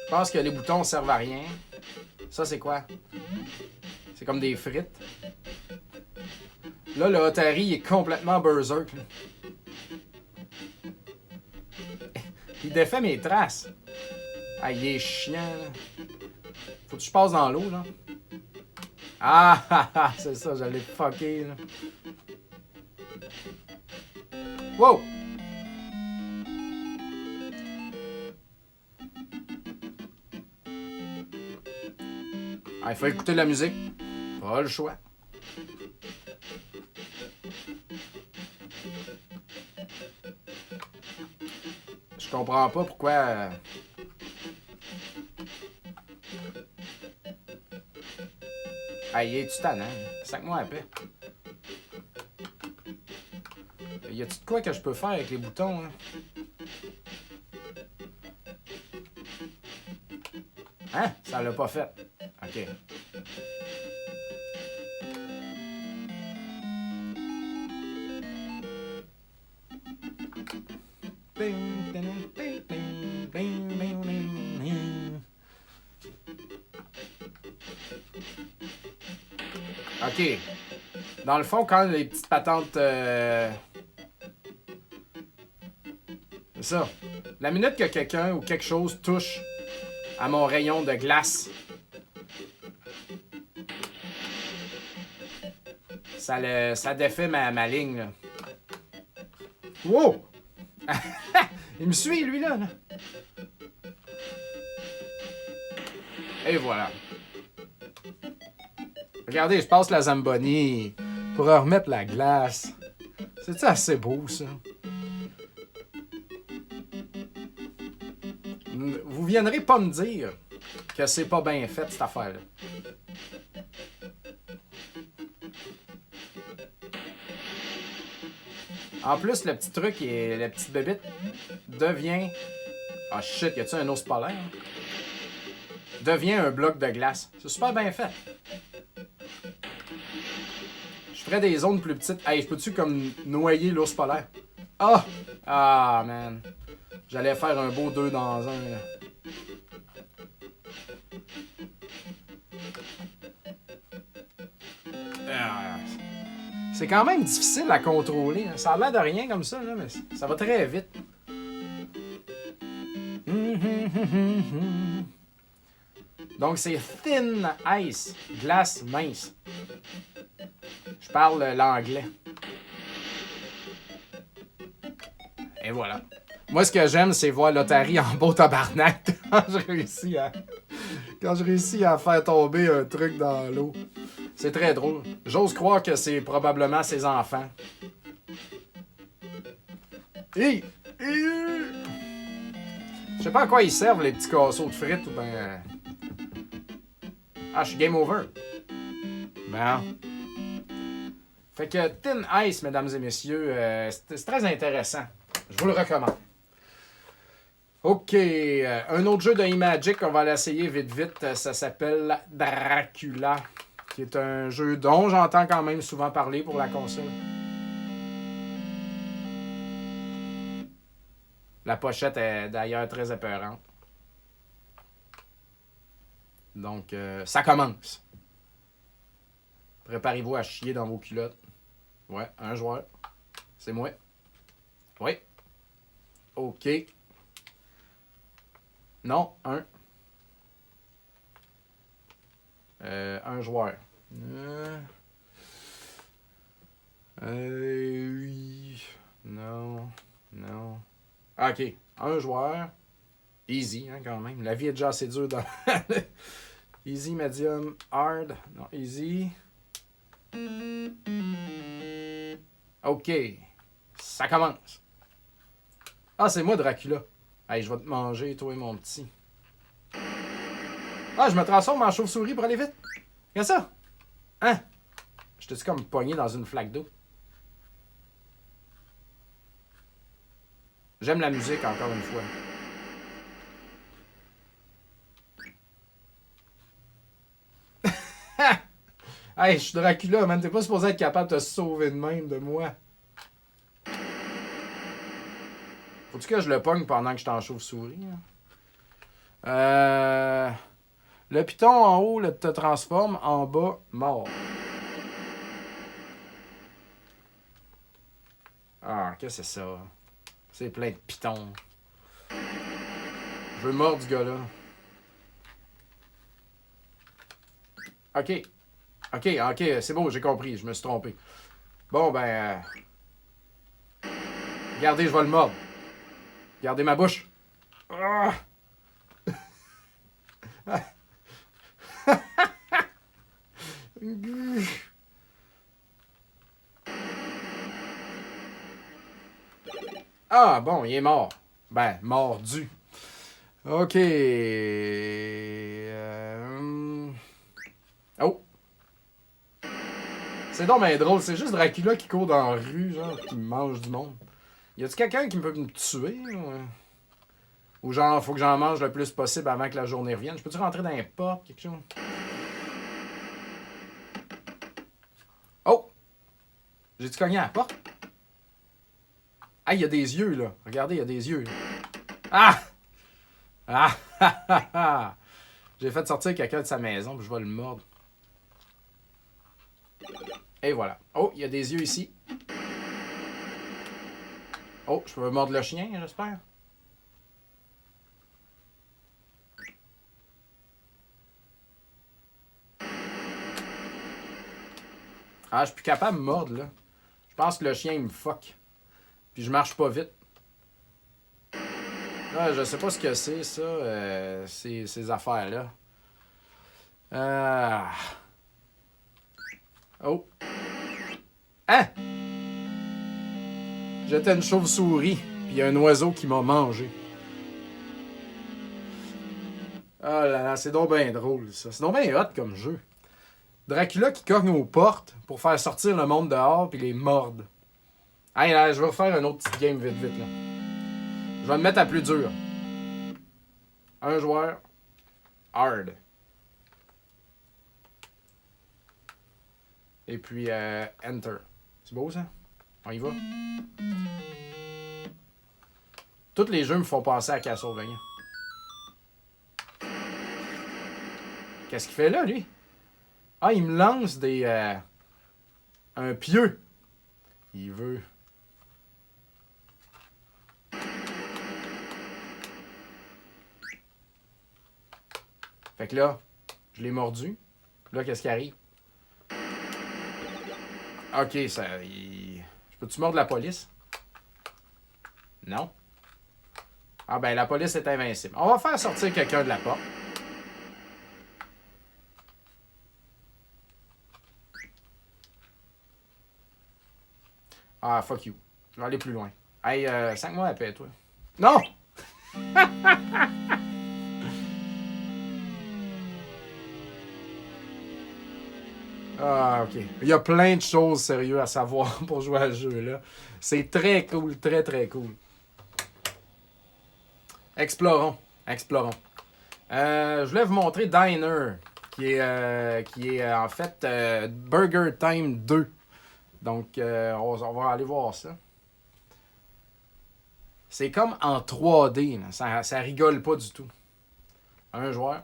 Je pense que les boutons servent à rien. Ça, c'est quoi? C'est comme des frites. Là, le Atari est complètement berserk. Il défait mes traces. Ah, il est chiant, là. Faut que je passe dans l'eau, là. Ah, c'est ça, j'allais fucker, là. Wow! Ah, il faut écouter la musique. Pas le choix. Je comprends pas pourquoi... Ah, il est-tu tannant? Sac-moi un peu. Y a-tu de quoi que je peux faire avec les boutons, hein? Hein? Ça l'a pas fait. OK. OK. Dans le fond, quand les petites patentes... C'est ça. La minute que quelqu'un ou quelque chose touche à mon rayon de glace, Ça défait ma ligne, là. Wow! Il me suit, lui, là. Et voilà. Regardez, je passe la Zamboni pour remettre la glace. C'est-tu assez beau, ça? Vous viendrez pas me dire que c'est pas bien fait, cette affaire-là. En plus, le petit truc et la petite bébite devient... Ah shit, y a-tu un ours polaire? Devient un bloc de glace. C'est super bien fait. Je ferais des zones plus petites. Hey, je peux-tu comme noyer l'ours polaire? Ah! Ah, man. J'allais faire un beau 2 dans un, là. C'est quand même difficile à contrôler. Hein. Ça a l'air de rien comme ça, là, mais ça va très vite. Donc, c'est thin ice, glace mince. Je parle l'anglais. Et voilà. Moi, ce que j'aime, c'est voir l'Otari en beau tabarnak quand je réussis à faire tomber un truc dans l'eau. C'est très drôle. J'ose croire que c'est probablement ses enfants. Je sais pas à quoi ils servent, les petits casseaux de frites ou ben... Ah, je suis game over. Bon. Fait que Thin Ice, mesdames et messieurs, c'est très intéressant. Je vous le recommande. OK. Un autre jeu de Imagic, on va l'essayer vite. Ça s'appelle Dracula, qui est un jeu dont j'entends quand même souvent parler pour la console. La pochette est d'ailleurs très épeurante. Donc, ça commence. Préparez-vous à chier dans vos culottes. Ouais, un joueur. C'est moi. Oui. OK. Non, un. Un joueur. Oui. Non. Non. OK. Un joueur. Easy, hein, quand même. La vie est déjà assez dure dans... Easy, medium, hard. Non, easy. OK. Ça commence. Ah, c'est moi, Dracula. Hey, je vais te manger, toi et mon petit. Ah, je me transforme en chauve-souris pour aller vite. Regarde ça. Hein? Je te dis comme pogné dans une flaque d'eau. J'aime la musique, encore une fois. Hey, je suis Dracula, man. T'es pas supposé être capable de te sauver de même de moi. Faut-tu que je le pogne pendant que je t'en chauve-souris? Le piton en haut te transforme, en bas, mort. Ah, qu'est-ce que c'est ça? C'est plein de pitons. Je veux mordre du gars-là. OK. OK, c'est bon, j'ai compris. Je me suis trompé. Bon, ben... Regardez, je vais le mordre. Regardez ma bouche. Ah! Ah, bon, il est mort. Ben, mordu. OK. Oh. C'est donc bien drôle. C'est juste Dracula qui court dans la rue, genre, qui mange du monde. Y a-tu quelqu'un qui peut me tuer? Ou genre, faut que j'en mange le plus possible avant que la journée revienne? Je peux-tu rentrer dans les portes, quelque chose? Oh! J'ai-tu cogné à la porte? Ah, il y a des yeux, là. Regardez, il y a des yeux. Là. Ah! Ah! J'ai fait sortir quelqu'un de sa maison, puis je vais le mordre. Et voilà. Oh, il y a des yeux ici. Oh, je peux mordre le chien, j'espère. Ah, je suis plus capable de mordre, là. Je pense que le chien, il me fuck. Puis je marche pas vite. Ah, je sais pas ce que c'est, ça, ces affaires-là. Oh. Hein? J'étais une chauve-souris, puis il y a un oiseau qui m'a mangé. Oh là là, c'est donc bien drôle, ça. C'est donc bien hot comme jeu. Dracula qui cogne aux portes pour faire sortir le monde dehors, puis les morde. Hey, là, je vais refaire un autre petit game vite, vite, là. Je vais me mettre à plus dur. Un joueur. Hard. Et puis, Enter. C'est beau, ça? On y va? Tous les jeux me font penser à Castlevania. Qu'est-ce qu'il fait là, lui? Ah, il me lance des... un pieu. Il veut... Fait que là, je l'ai mordu. Là, qu'est-ce qui arrive? Ok, ça... Peux-tu mordre la police? Non. Ah ben, la police est invincible. On va faire sortir quelqu'un de la porte. Ah, fuck you. Je vais aller plus loin. Hey, 5 mois à paix, toi. Non! Ah, ok. Il y a plein de choses sérieuses à savoir pour jouer à ce jeu-là. C'est très cool, très très cool. Explorons, explorons. Je voulais vous montrer Diner, qui est en fait Burger Time 2. Donc, on va aller voir ça. C'est comme en 3D. Là. Ça rigole pas du tout. Un joueur.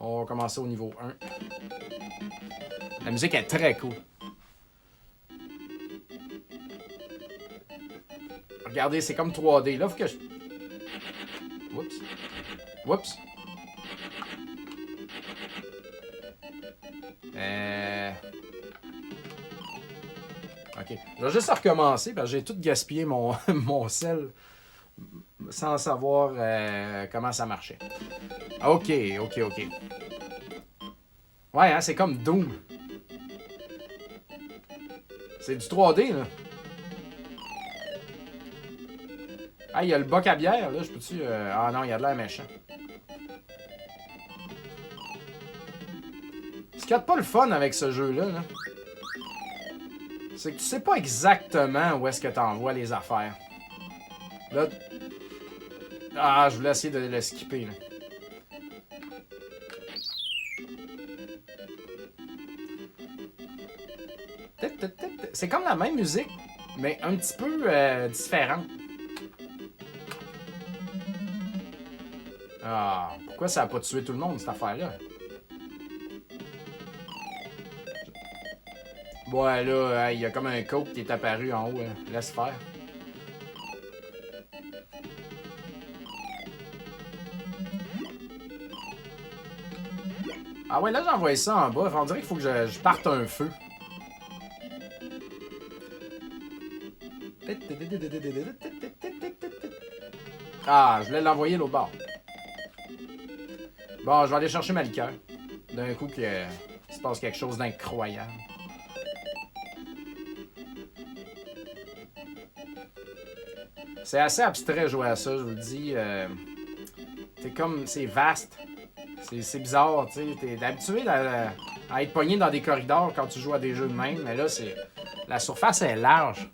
On va commencer au niveau 1. La musique est très cool. Regardez, c'est comme 3D. Là, faut que je... Oups. Oups. OK. Je vais juste recommencer parce que j'ai tout gaspillé mon, mon sel sans savoir comment ça marchait. OK. Ouais, hein, c'est comme Doom. C'est du 3D, là. Ah, il y a le bac à bière, là. Je peux-tu... Ah non, il y a de l'air méchant. Ce qu'il y a de pas le fun avec ce jeu-là, là, c'est que tu sais pas exactement où est-ce que t'envoies les affaires. Là... Ah, je voulais essayer de le skipper, là. C'est comme la même musique, mais un petit peu différente. Ah, pourquoi ça a pas tué tout le monde, cette affaire-là? Ouais, là, il y a comme un coke qui est apparu en haut. Hein. Laisse faire. Ah ouais, là, j'ai envoyé ça en bas. On dirait qu'il faut que je parte un feu. Ah, je voulais l'envoyer l'autre bord. Bon, je vais aller chercher ma liqueur. D'un coup, qu'il se passe quelque chose d'incroyable. C'est assez abstrait jouer à ça, je vous le dis. C'est comme... C'est vaste. C'est bizarre, tu sais. T'es habitué à être pogné dans des corridors quand tu joues à des jeux de même, mais là, c'est... La surface est large.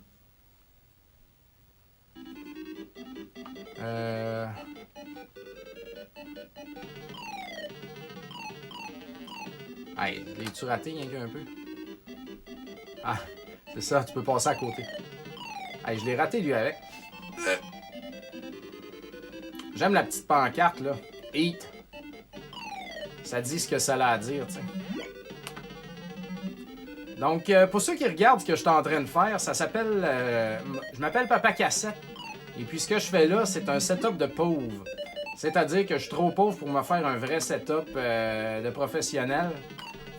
Hey, l'as-tu raté rien qu'un peu? Ah, c'est ça, tu peux passer à côté. Hey, je l'ai raté lui avec. J'aime la petite pancarte là. Eat. Ça dit ce que ça a à dire, tu sais. Donc, pour ceux qui regardent ce que je suis en train de faire, ça s'appelle... je m'appelle Papa Cassette. Et puis ce que je fais là, c'est un setup de pauvre. C'est-à-dire que je suis trop pauvre pour me faire un vrai setup de professionnel.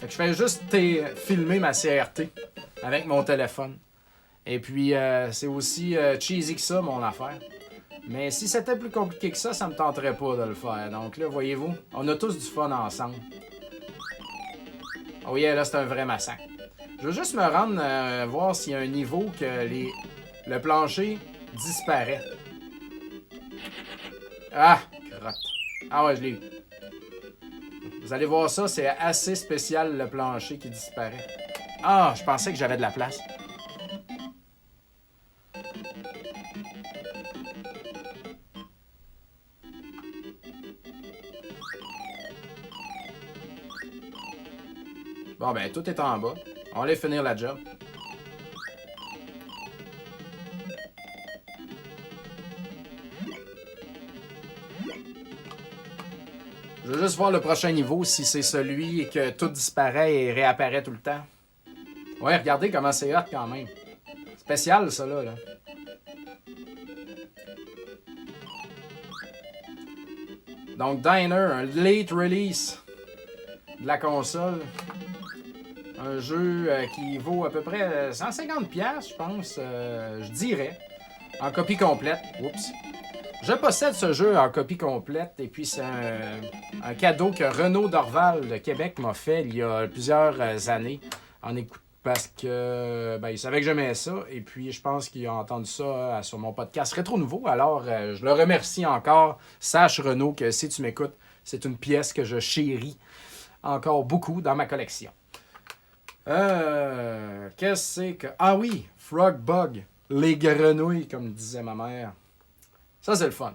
Fait que je fais juste filmer ma CRT avec mon téléphone. Et puis, c'est aussi cheesy que ça, mon affaire. Mais si c'était plus compliqué que ça me tenterait pas de le faire. Donc là, voyez-vous, on a tous du fun ensemble. Oh yeah, là, c'est un vrai massacre. Je veux juste me rendre voir s'il y a un niveau que le plancher disparaît. Ah, crotte. Ah ouais, je l'ai eu. Vous allez voir ça, c'est assez spécial le plancher qui disparaît. Ah, je pensais que j'avais de la place. Bon, ben, tout est en bas. On va aller finir la job. Je veux juste voir le prochain niveau, si c'est celui que tout disparaît et réapparaît tout le temps. Ouais, regardez comment c'est hot quand même. Spécial, ça, là. Donc, Diner, un late release de la console. Un jeu qui vaut à peu près 150$, je pense, je dirais, en copie complète. Oups. Je possède ce jeu en copie complète et puis c'est un cadeau que Renaud Dorval de Québec m'a fait il y a plusieurs années parce que il savait que j'aimais ça et puis je pense qu'il a entendu ça sur mon podcast Rétro Nouveau. Alors je le remercie encore. Sache Renaud que si tu m'écoutes, c'est une pièce que je chéris encore beaucoup dans ma collection. Qu'est-ce que... Ah oui, Frog Bug. Les grenouilles, comme disait ma mère. Ça, c'est le fun.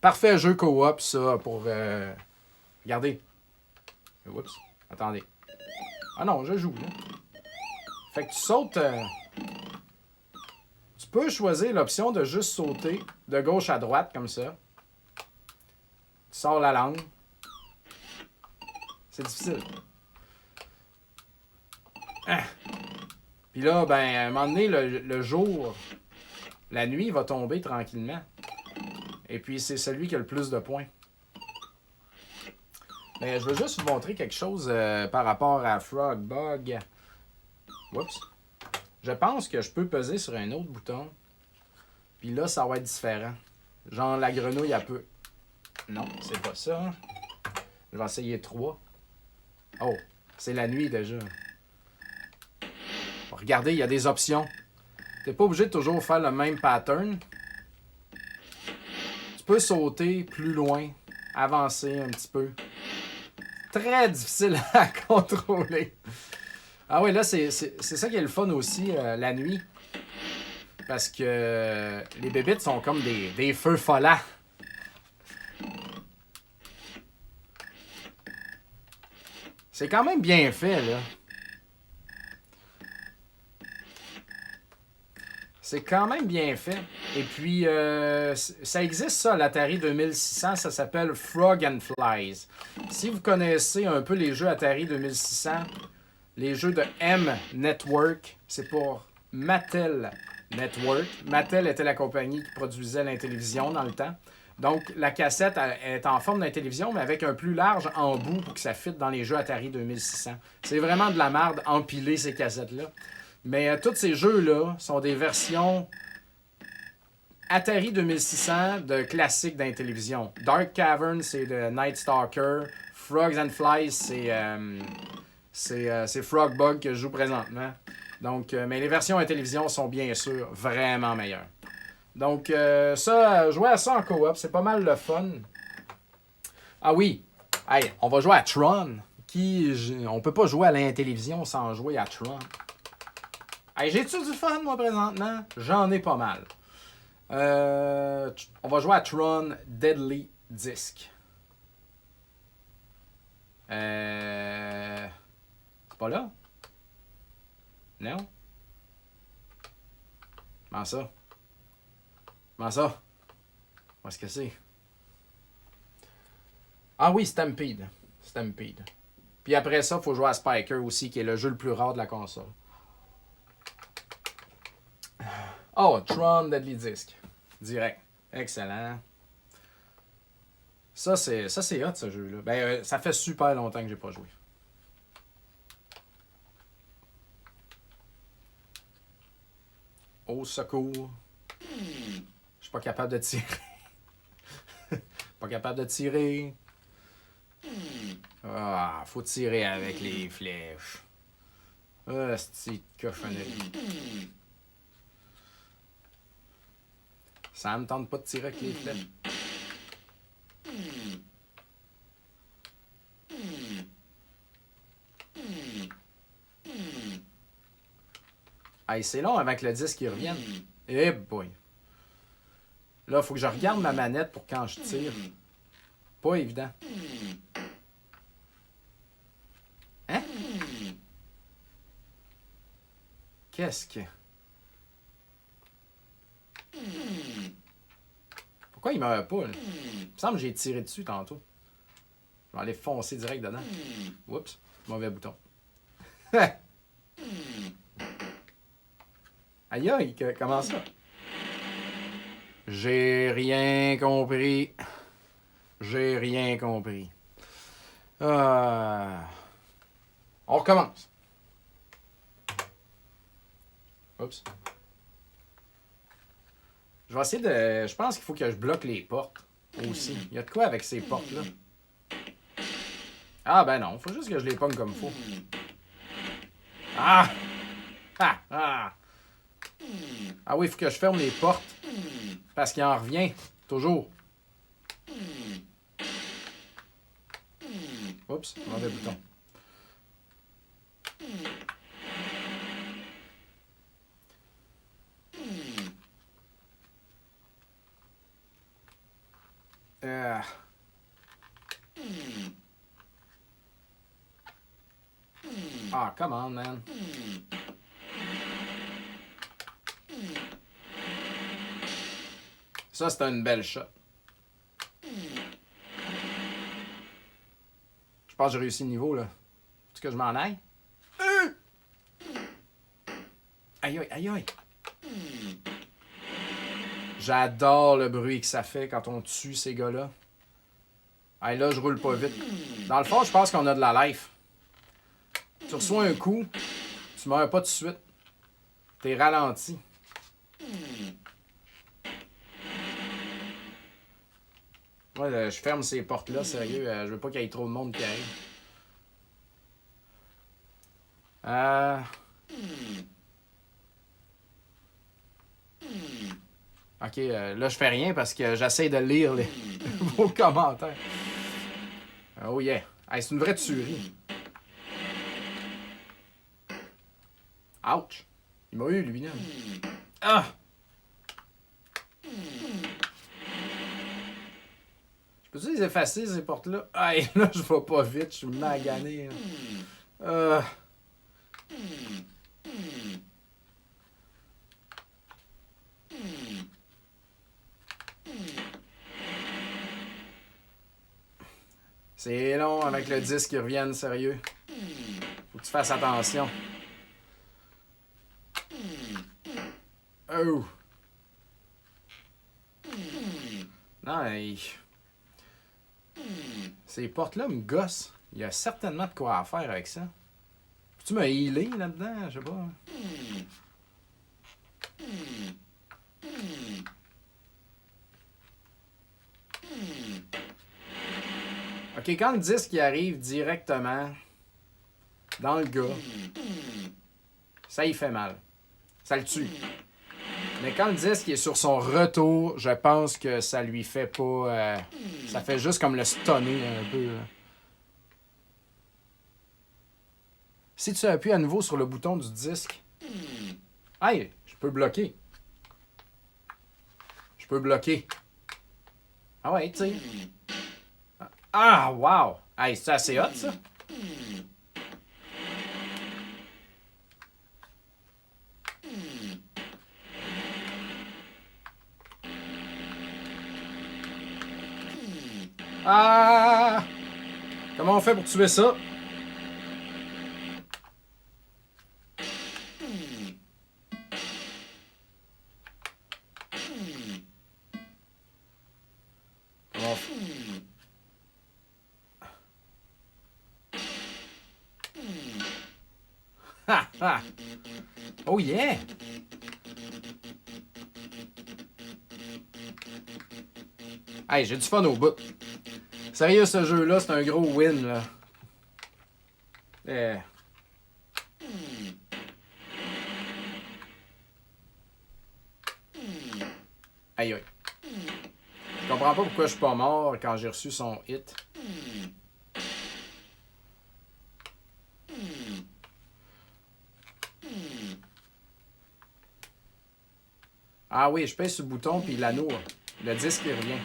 Parfait jeu co-op, ça, pour... Regardez. Oups. Attendez. Ah non, je joue, là. Fait que tu sautes... Tu peux choisir l'option de juste sauter de gauche à droite, comme ça. Tu sors la langue. C'est difficile. Ah. Puis là, à un moment donné, le jour, la nuit va tomber tranquillement. Et puis, c'est celui qui a le plus de points. Mais je veux juste vous montrer quelque chose par rapport à Frog Bug. Oups. Je pense que je peux peser sur un autre bouton. Puis là, ça va être différent. Genre, la grenouille, elle peut... Non, c'est pas ça. Je vais essayer 3. Oh, c'est la nuit déjà. Regardez, il y a des options. T'es pas obligé de toujours faire le même pattern. Tu peux sauter plus loin, avancer un petit peu. Très difficile à contrôler. Ah oui, là, c'est ça qui est le fun aussi, la nuit. Parce que les bébites sont comme des feux follats. C'est quand même bien fait, là. C'est quand même bien fait. Et puis, ça existe ça, l'Atari 2600. Ça s'appelle Frog and Flies. Si vous connaissez un peu les jeux Atari 2600, les jeux de M Network, c'est pour Mattel Network. Mattel était la compagnie qui produisait l'Intellivision dans le temps. Donc, la cassette est en forme d'Intellivision, mais avec un plus large embout pour que ça fitte dans les jeux Atari 2600. C'est vraiment de la merde empiler ces cassettes-là. Mais tous ces jeux-là sont des versions Atari 2600 de classiques d'Intellivision. Dark Cavern, c'est de Night Stalker. Frogs and Flies, c'est Frog Bug que je joue présentement. Donc, mais les versions Intellivision sont bien sûr vraiment meilleures. Donc, jouer à ça en coop, c'est pas mal le fun. Ah oui, hey, on va jouer à Tron. On peut pas jouer à l'Intellivision sans jouer à Tron. Hey, j'ai-tu du fun, moi, présentement? J'en ai pas mal. On va jouer à Tron Deadly Disc. C'est pas là? Non? Comment ça? Comment ça? Où est-ce que c'est? Ah oui, Stampede. Stampede. Puis après ça, il faut jouer à Spiker aussi, qui est le jeu le plus rare de la console. Oh, Tron Deadly Disc. Direct. Excellent. Ça, c'est hot, ce jeu-là. Ça fait super longtemps que j'ai pas joué. Au secours. Je suis pas capable de tirer. Pas capable de tirer. Ah, faut tirer avec les flèches. Ah, c'est cochonnerie. Ça me tente pas de tirer avec les flèches. Hey, c'est long avec le disque qui revienne. Eh boy. Là, il faut que je regarde ma manette pour quand je tire. Pas évident. Hein? Qu'est-ce que... Pourquoi il meurt pas, là? Il me semble que j'ai tiré dessus tantôt. Je vais aller foncer direct dedans. Oups, mauvais bouton. Aïe aïe, comment ça? J'ai rien compris. J'ai rien compris. On recommence. Oups. Je vais essayer de... Je pense qu'il faut que je bloque les portes aussi. Il y a de quoi avec ces portes-là? Ah ben non, faut juste que je les pogne comme il faut. Ah! Ah! Ah! Ah oui, il faut que je ferme les portes. Parce qu'il en revient. Toujours. Oups, mauvais bouton. Ah, come on, man. Ça, c'est une belle shot. Je pense que j'ai réussi le niveau, là. Est-ce que je m'en aille? Aïe, aïe, aïe, aïe. J'adore le bruit que ça fait quand on tue ces gars-là. Hey, là, je roule pas vite. Dans le fond, je pense qu'on a de la life. Tu reçois un coup, tu meurs pas tout de suite. T'es ralenti. Moi, je ferme ces portes-là, sérieux. Je veux pas qu'il y ait trop de monde qui arrive. Ok, là, je fais rien parce que j'essaie de lire vos commentaires. Oh yeah. Hey, c'est une vraie tuerie. Ouch. Il m'a eu, lui, là. Ah! Je peux-tu les effacer, ces portes-là? Hey, là, je vais pas vite. Je suis magané. C'est long avec le disque qui revienne, sérieux. Faut que tu fasses attention. Oh! Non, ces portes-là me gossent. Il y a certainement de quoi à faire avec ça. Peux-tu me healer là-dedans? Je sais pas. Ok, quand le disque il arrive directement dans le gars, ça y fait mal. Ça le tue. Mais quand le disque est sur son retour, je pense que ça lui fait pas... ça fait juste comme le stunner un peu. Là. Si tu appuies à nouveau sur le bouton du disque... Hey, je peux bloquer. Je peux bloquer. Ah ouais, tu sais. Ah, wow! Hey, c'est assez hot, ça? Ah! Comment on fait pour tuer ça? Comment on fait? Ha! Ha! Oh yeah! Hey, j'ai du fun au bout. Sérieux, ce jeu-là, c'est un gros win, là. Aïe, aïe. Je comprends pas pourquoi je suis pas mort quand j'ai reçu son hit. Ah oui, je pèse sur le bouton, puis l'anneau, le disque, il revient.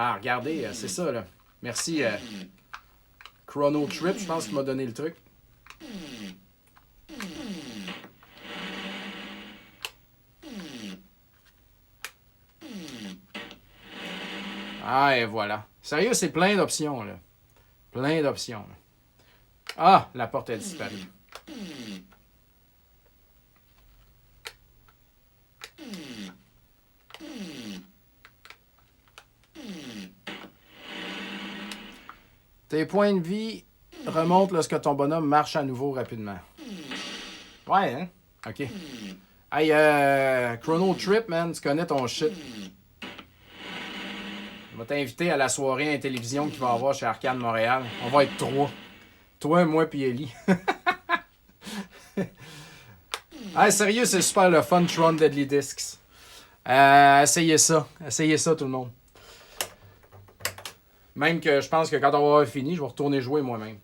Ah, regardez, c'est ça, là. Merci, Chrono Trip, je pense qu'il m'a donné le truc. Ah, et voilà. Sérieux, c'est plein d'options, là. Plein d'options, là. Ah, la porte a disparu. Tes points de vie remontent lorsque ton bonhomme marche à nouveau rapidement. Ouais, hein? OK. Hey, Chrono Trip, man, tu connais ton shit. Je vais t'inviter à la soirée à télévision qu'il va y avoir chez Arcade Montréal. On va être trois. Toi, moi, puis Ellie. Hey, sérieux, c'est super le fun, Tron Deadly Discs. Essayez ça. Essayez ça, tout le monde. Même que je pense que quand on va avoir fini, je vais retourner jouer moi-même.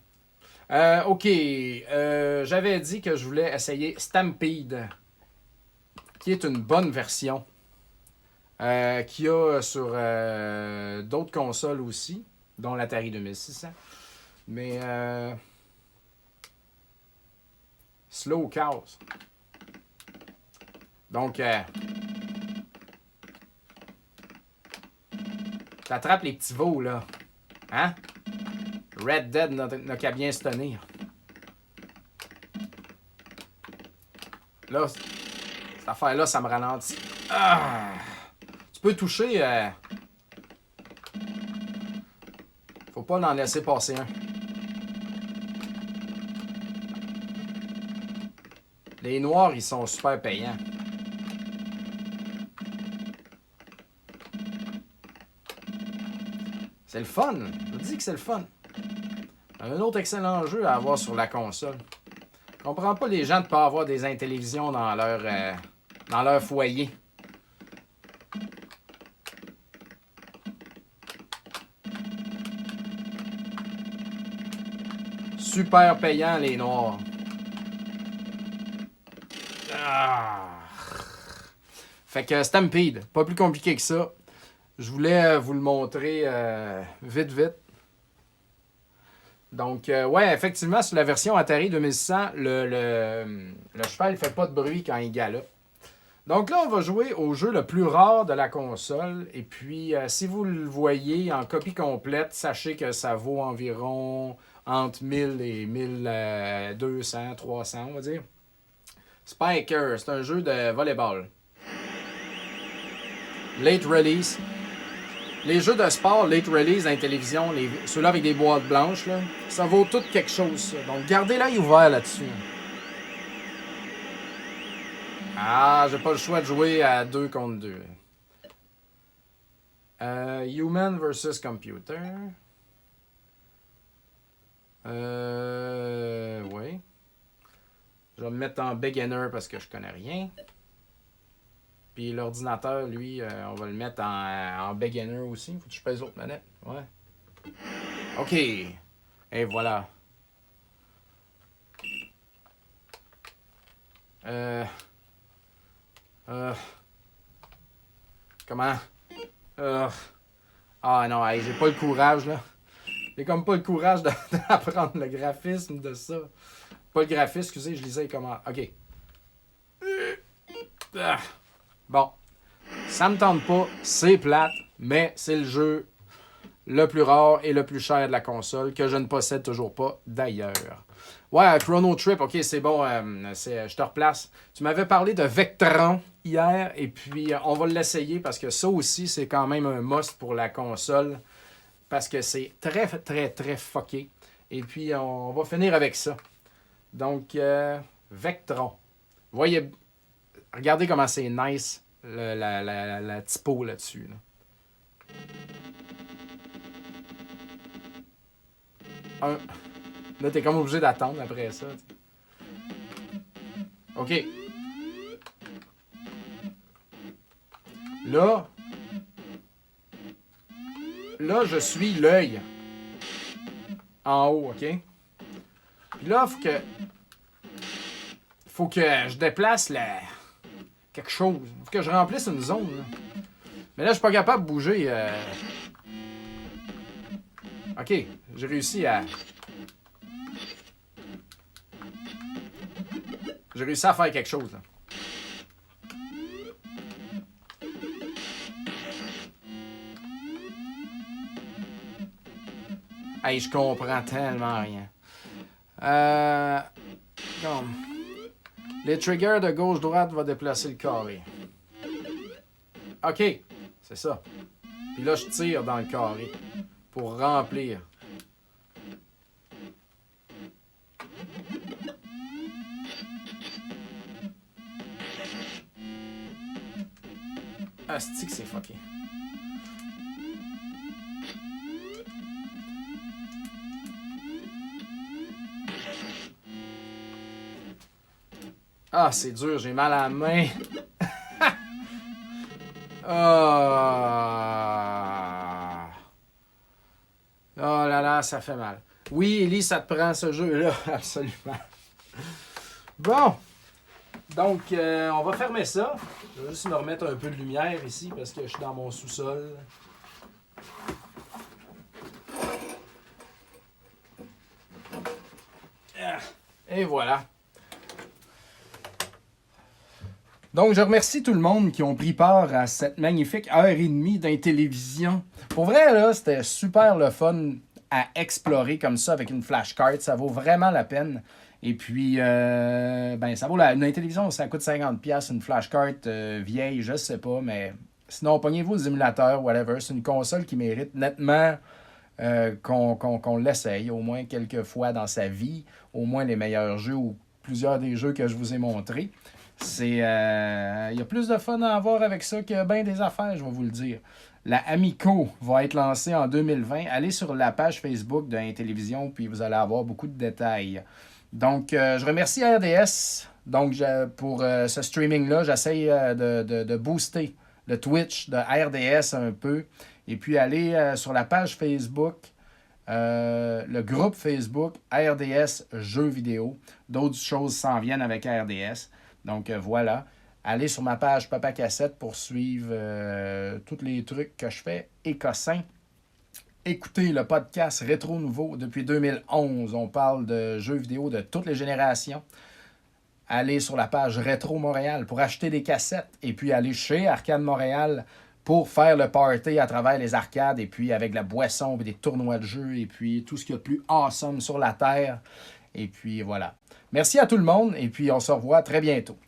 OK. J'avais dit que je voulais essayer Stampede, qui est une bonne version, qu'il y a sur d'autres consoles aussi, dont l'Atari 2600. Mais Slow Cows. Donc, t'attrapes les petits veaux, là. Hein? Red Dead n'a qu'à bien se tenir. Là, cette affaire-là, ça me ralentit. Ah! Tu peux toucher... Faut pas en laisser passer un. Les noirs, ils sont super payants. C'est le fun. Je vous dis que c'est le fun. Un autre excellent jeu à avoir sur la console. Je comprends pas les gens de ne pas avoir des Intellivision dans leur foyer. Super payant, les noirs. Ah. Fait que Stampede, pas plus compliqué que ça. Je voulais vous le montrer vite. Donc, ouais, effectivement, sur la version Atari 2600, le cheval ne fait pas de bruit quand il galope. Donc là, on va jouer au jeu le plus rare de la console. Et puis, si vous le voyez en copie complète, sachez que ça vaut environ entre 1000 et 1200, 300, on va dire. Spiker, c'est un jeu de volleyball. Late release. Les jeux de sport, late release dans les télévisions, ceux-là avec des boîtes blanches, là, ça vaut tout quelque chose. Ça. Donc, gardez l'œil ouvert là-dessus. Ah, j'ai pas le choix de jouer à 2 contre 2. Human versus Computer. Oui. Je vais me mettre en beginner parce que je connais rien. Puis l'ordinateur, lui, on va le mettre en beginner aussi. Faut que je pèse l'autre manette. Ouais. OK. Et voilà. Comment? Ah non, hey, j'ai pas le courage, là. J'ai comme pas le courage d'apprendre le graphisme de ça. Pas le graphisme, excusez, je lisais comment. OK. Bon. Ça me tente pas, c'est plate, mais c'est le jeu le plus rare et le plus cher de la console que je ne possède toujours pas d'ailleurs. Ouais, Chrono Trip, ok, c'est bon, je te replace. Tu m'avais parlé de Vectron hier, et puis on va l'essayer parce que ça aussi, c'est quand même un must pour la console, parce que c'est très, très, très fucké. Et puis, on va finir avec ça. Donc, Vectron. Regardez comment c'est nice, la typo là-dessus. Là. un. Là, t'es comme obligé d'attendre après ça. OK. Là, je suis l'œil en haut, OK? Puis là, faut que je déplace quelque chose. Faut que je remplisse une zone. Là. Mais là, je suis pas capable de bouger. OK, j'ai réussi à... J'ai réussi à faire quelque chose, là. Hey, je comprends tellement rien. Comme... Les triggers de gauche-droite vont déplacer le carré. OK, c'est ça. Puis là, je tire dans le carré pour remplir. Asti que c'est fucké. Ah, c'est dur, j'ai mal à la main. Ah. Oh là là, ça fait mal. Oui, Ellie, ça te prend ce jeu-là, absolument. Bon, donc on va fermer ça. Je vais juste me remettre un peu de lumière ici parce que je suis dans mon sous-sol. Et voilà. Donc, je remercie tout le monde qui ont pris part à cette magnifique heure et demie d'intélévision. Pour vrai, là, c'était super le fun à explorer comme ça avec une flashcard. Ça vaut vraiment la peine. Et puis, ça vaut une télévision, ça coûte 50$. Une flashcard vieille, je sais pas, mais sinon, pognez-vous les émulateurs, whatever. C'est une console qui mérite nettement qu'on l'essaye au moins quelques fois dans sa vie. Au moins les meilleurs jeux ou plusieurs des jeux que je vous ai montrés. Il y a plus de fun à avoir avec ça que bien des affaires, je vais vous le dire. La Amico va être lancée en 2020. Allez sur la page Facebook de Intellivision, puis vous allez avoir beaucoup de détails. Donc, je remercie RDS pour ce streaming-là. J'essaye de booster le Twitch de RDS un peu. Et puis, allez sur la page Facebook, le groupe Facebook RDS Jeux vidéo. D'autres choses s'en viennent avec RDS. Donc voilà, allez sur ma page Papa Cassette pour suivre tous les trucs que je fais. Écossin. Écoutez le podcast Rétro Nouveau depuis 2011. On parle de jeux vidéo de toutes les générations. Allez sur la page Rétro Montréal pour acheter des cassettes. Et puis allez chez Arcade Montréal pour faire le party à travers les arcades. Et puis avec la boisson et des tournois de jeux. Et puis tout ce qu'il y a de plus awesome sur la Terre. Et puis voilà. Merci à tout le monde et puis on se revoit très bientôt.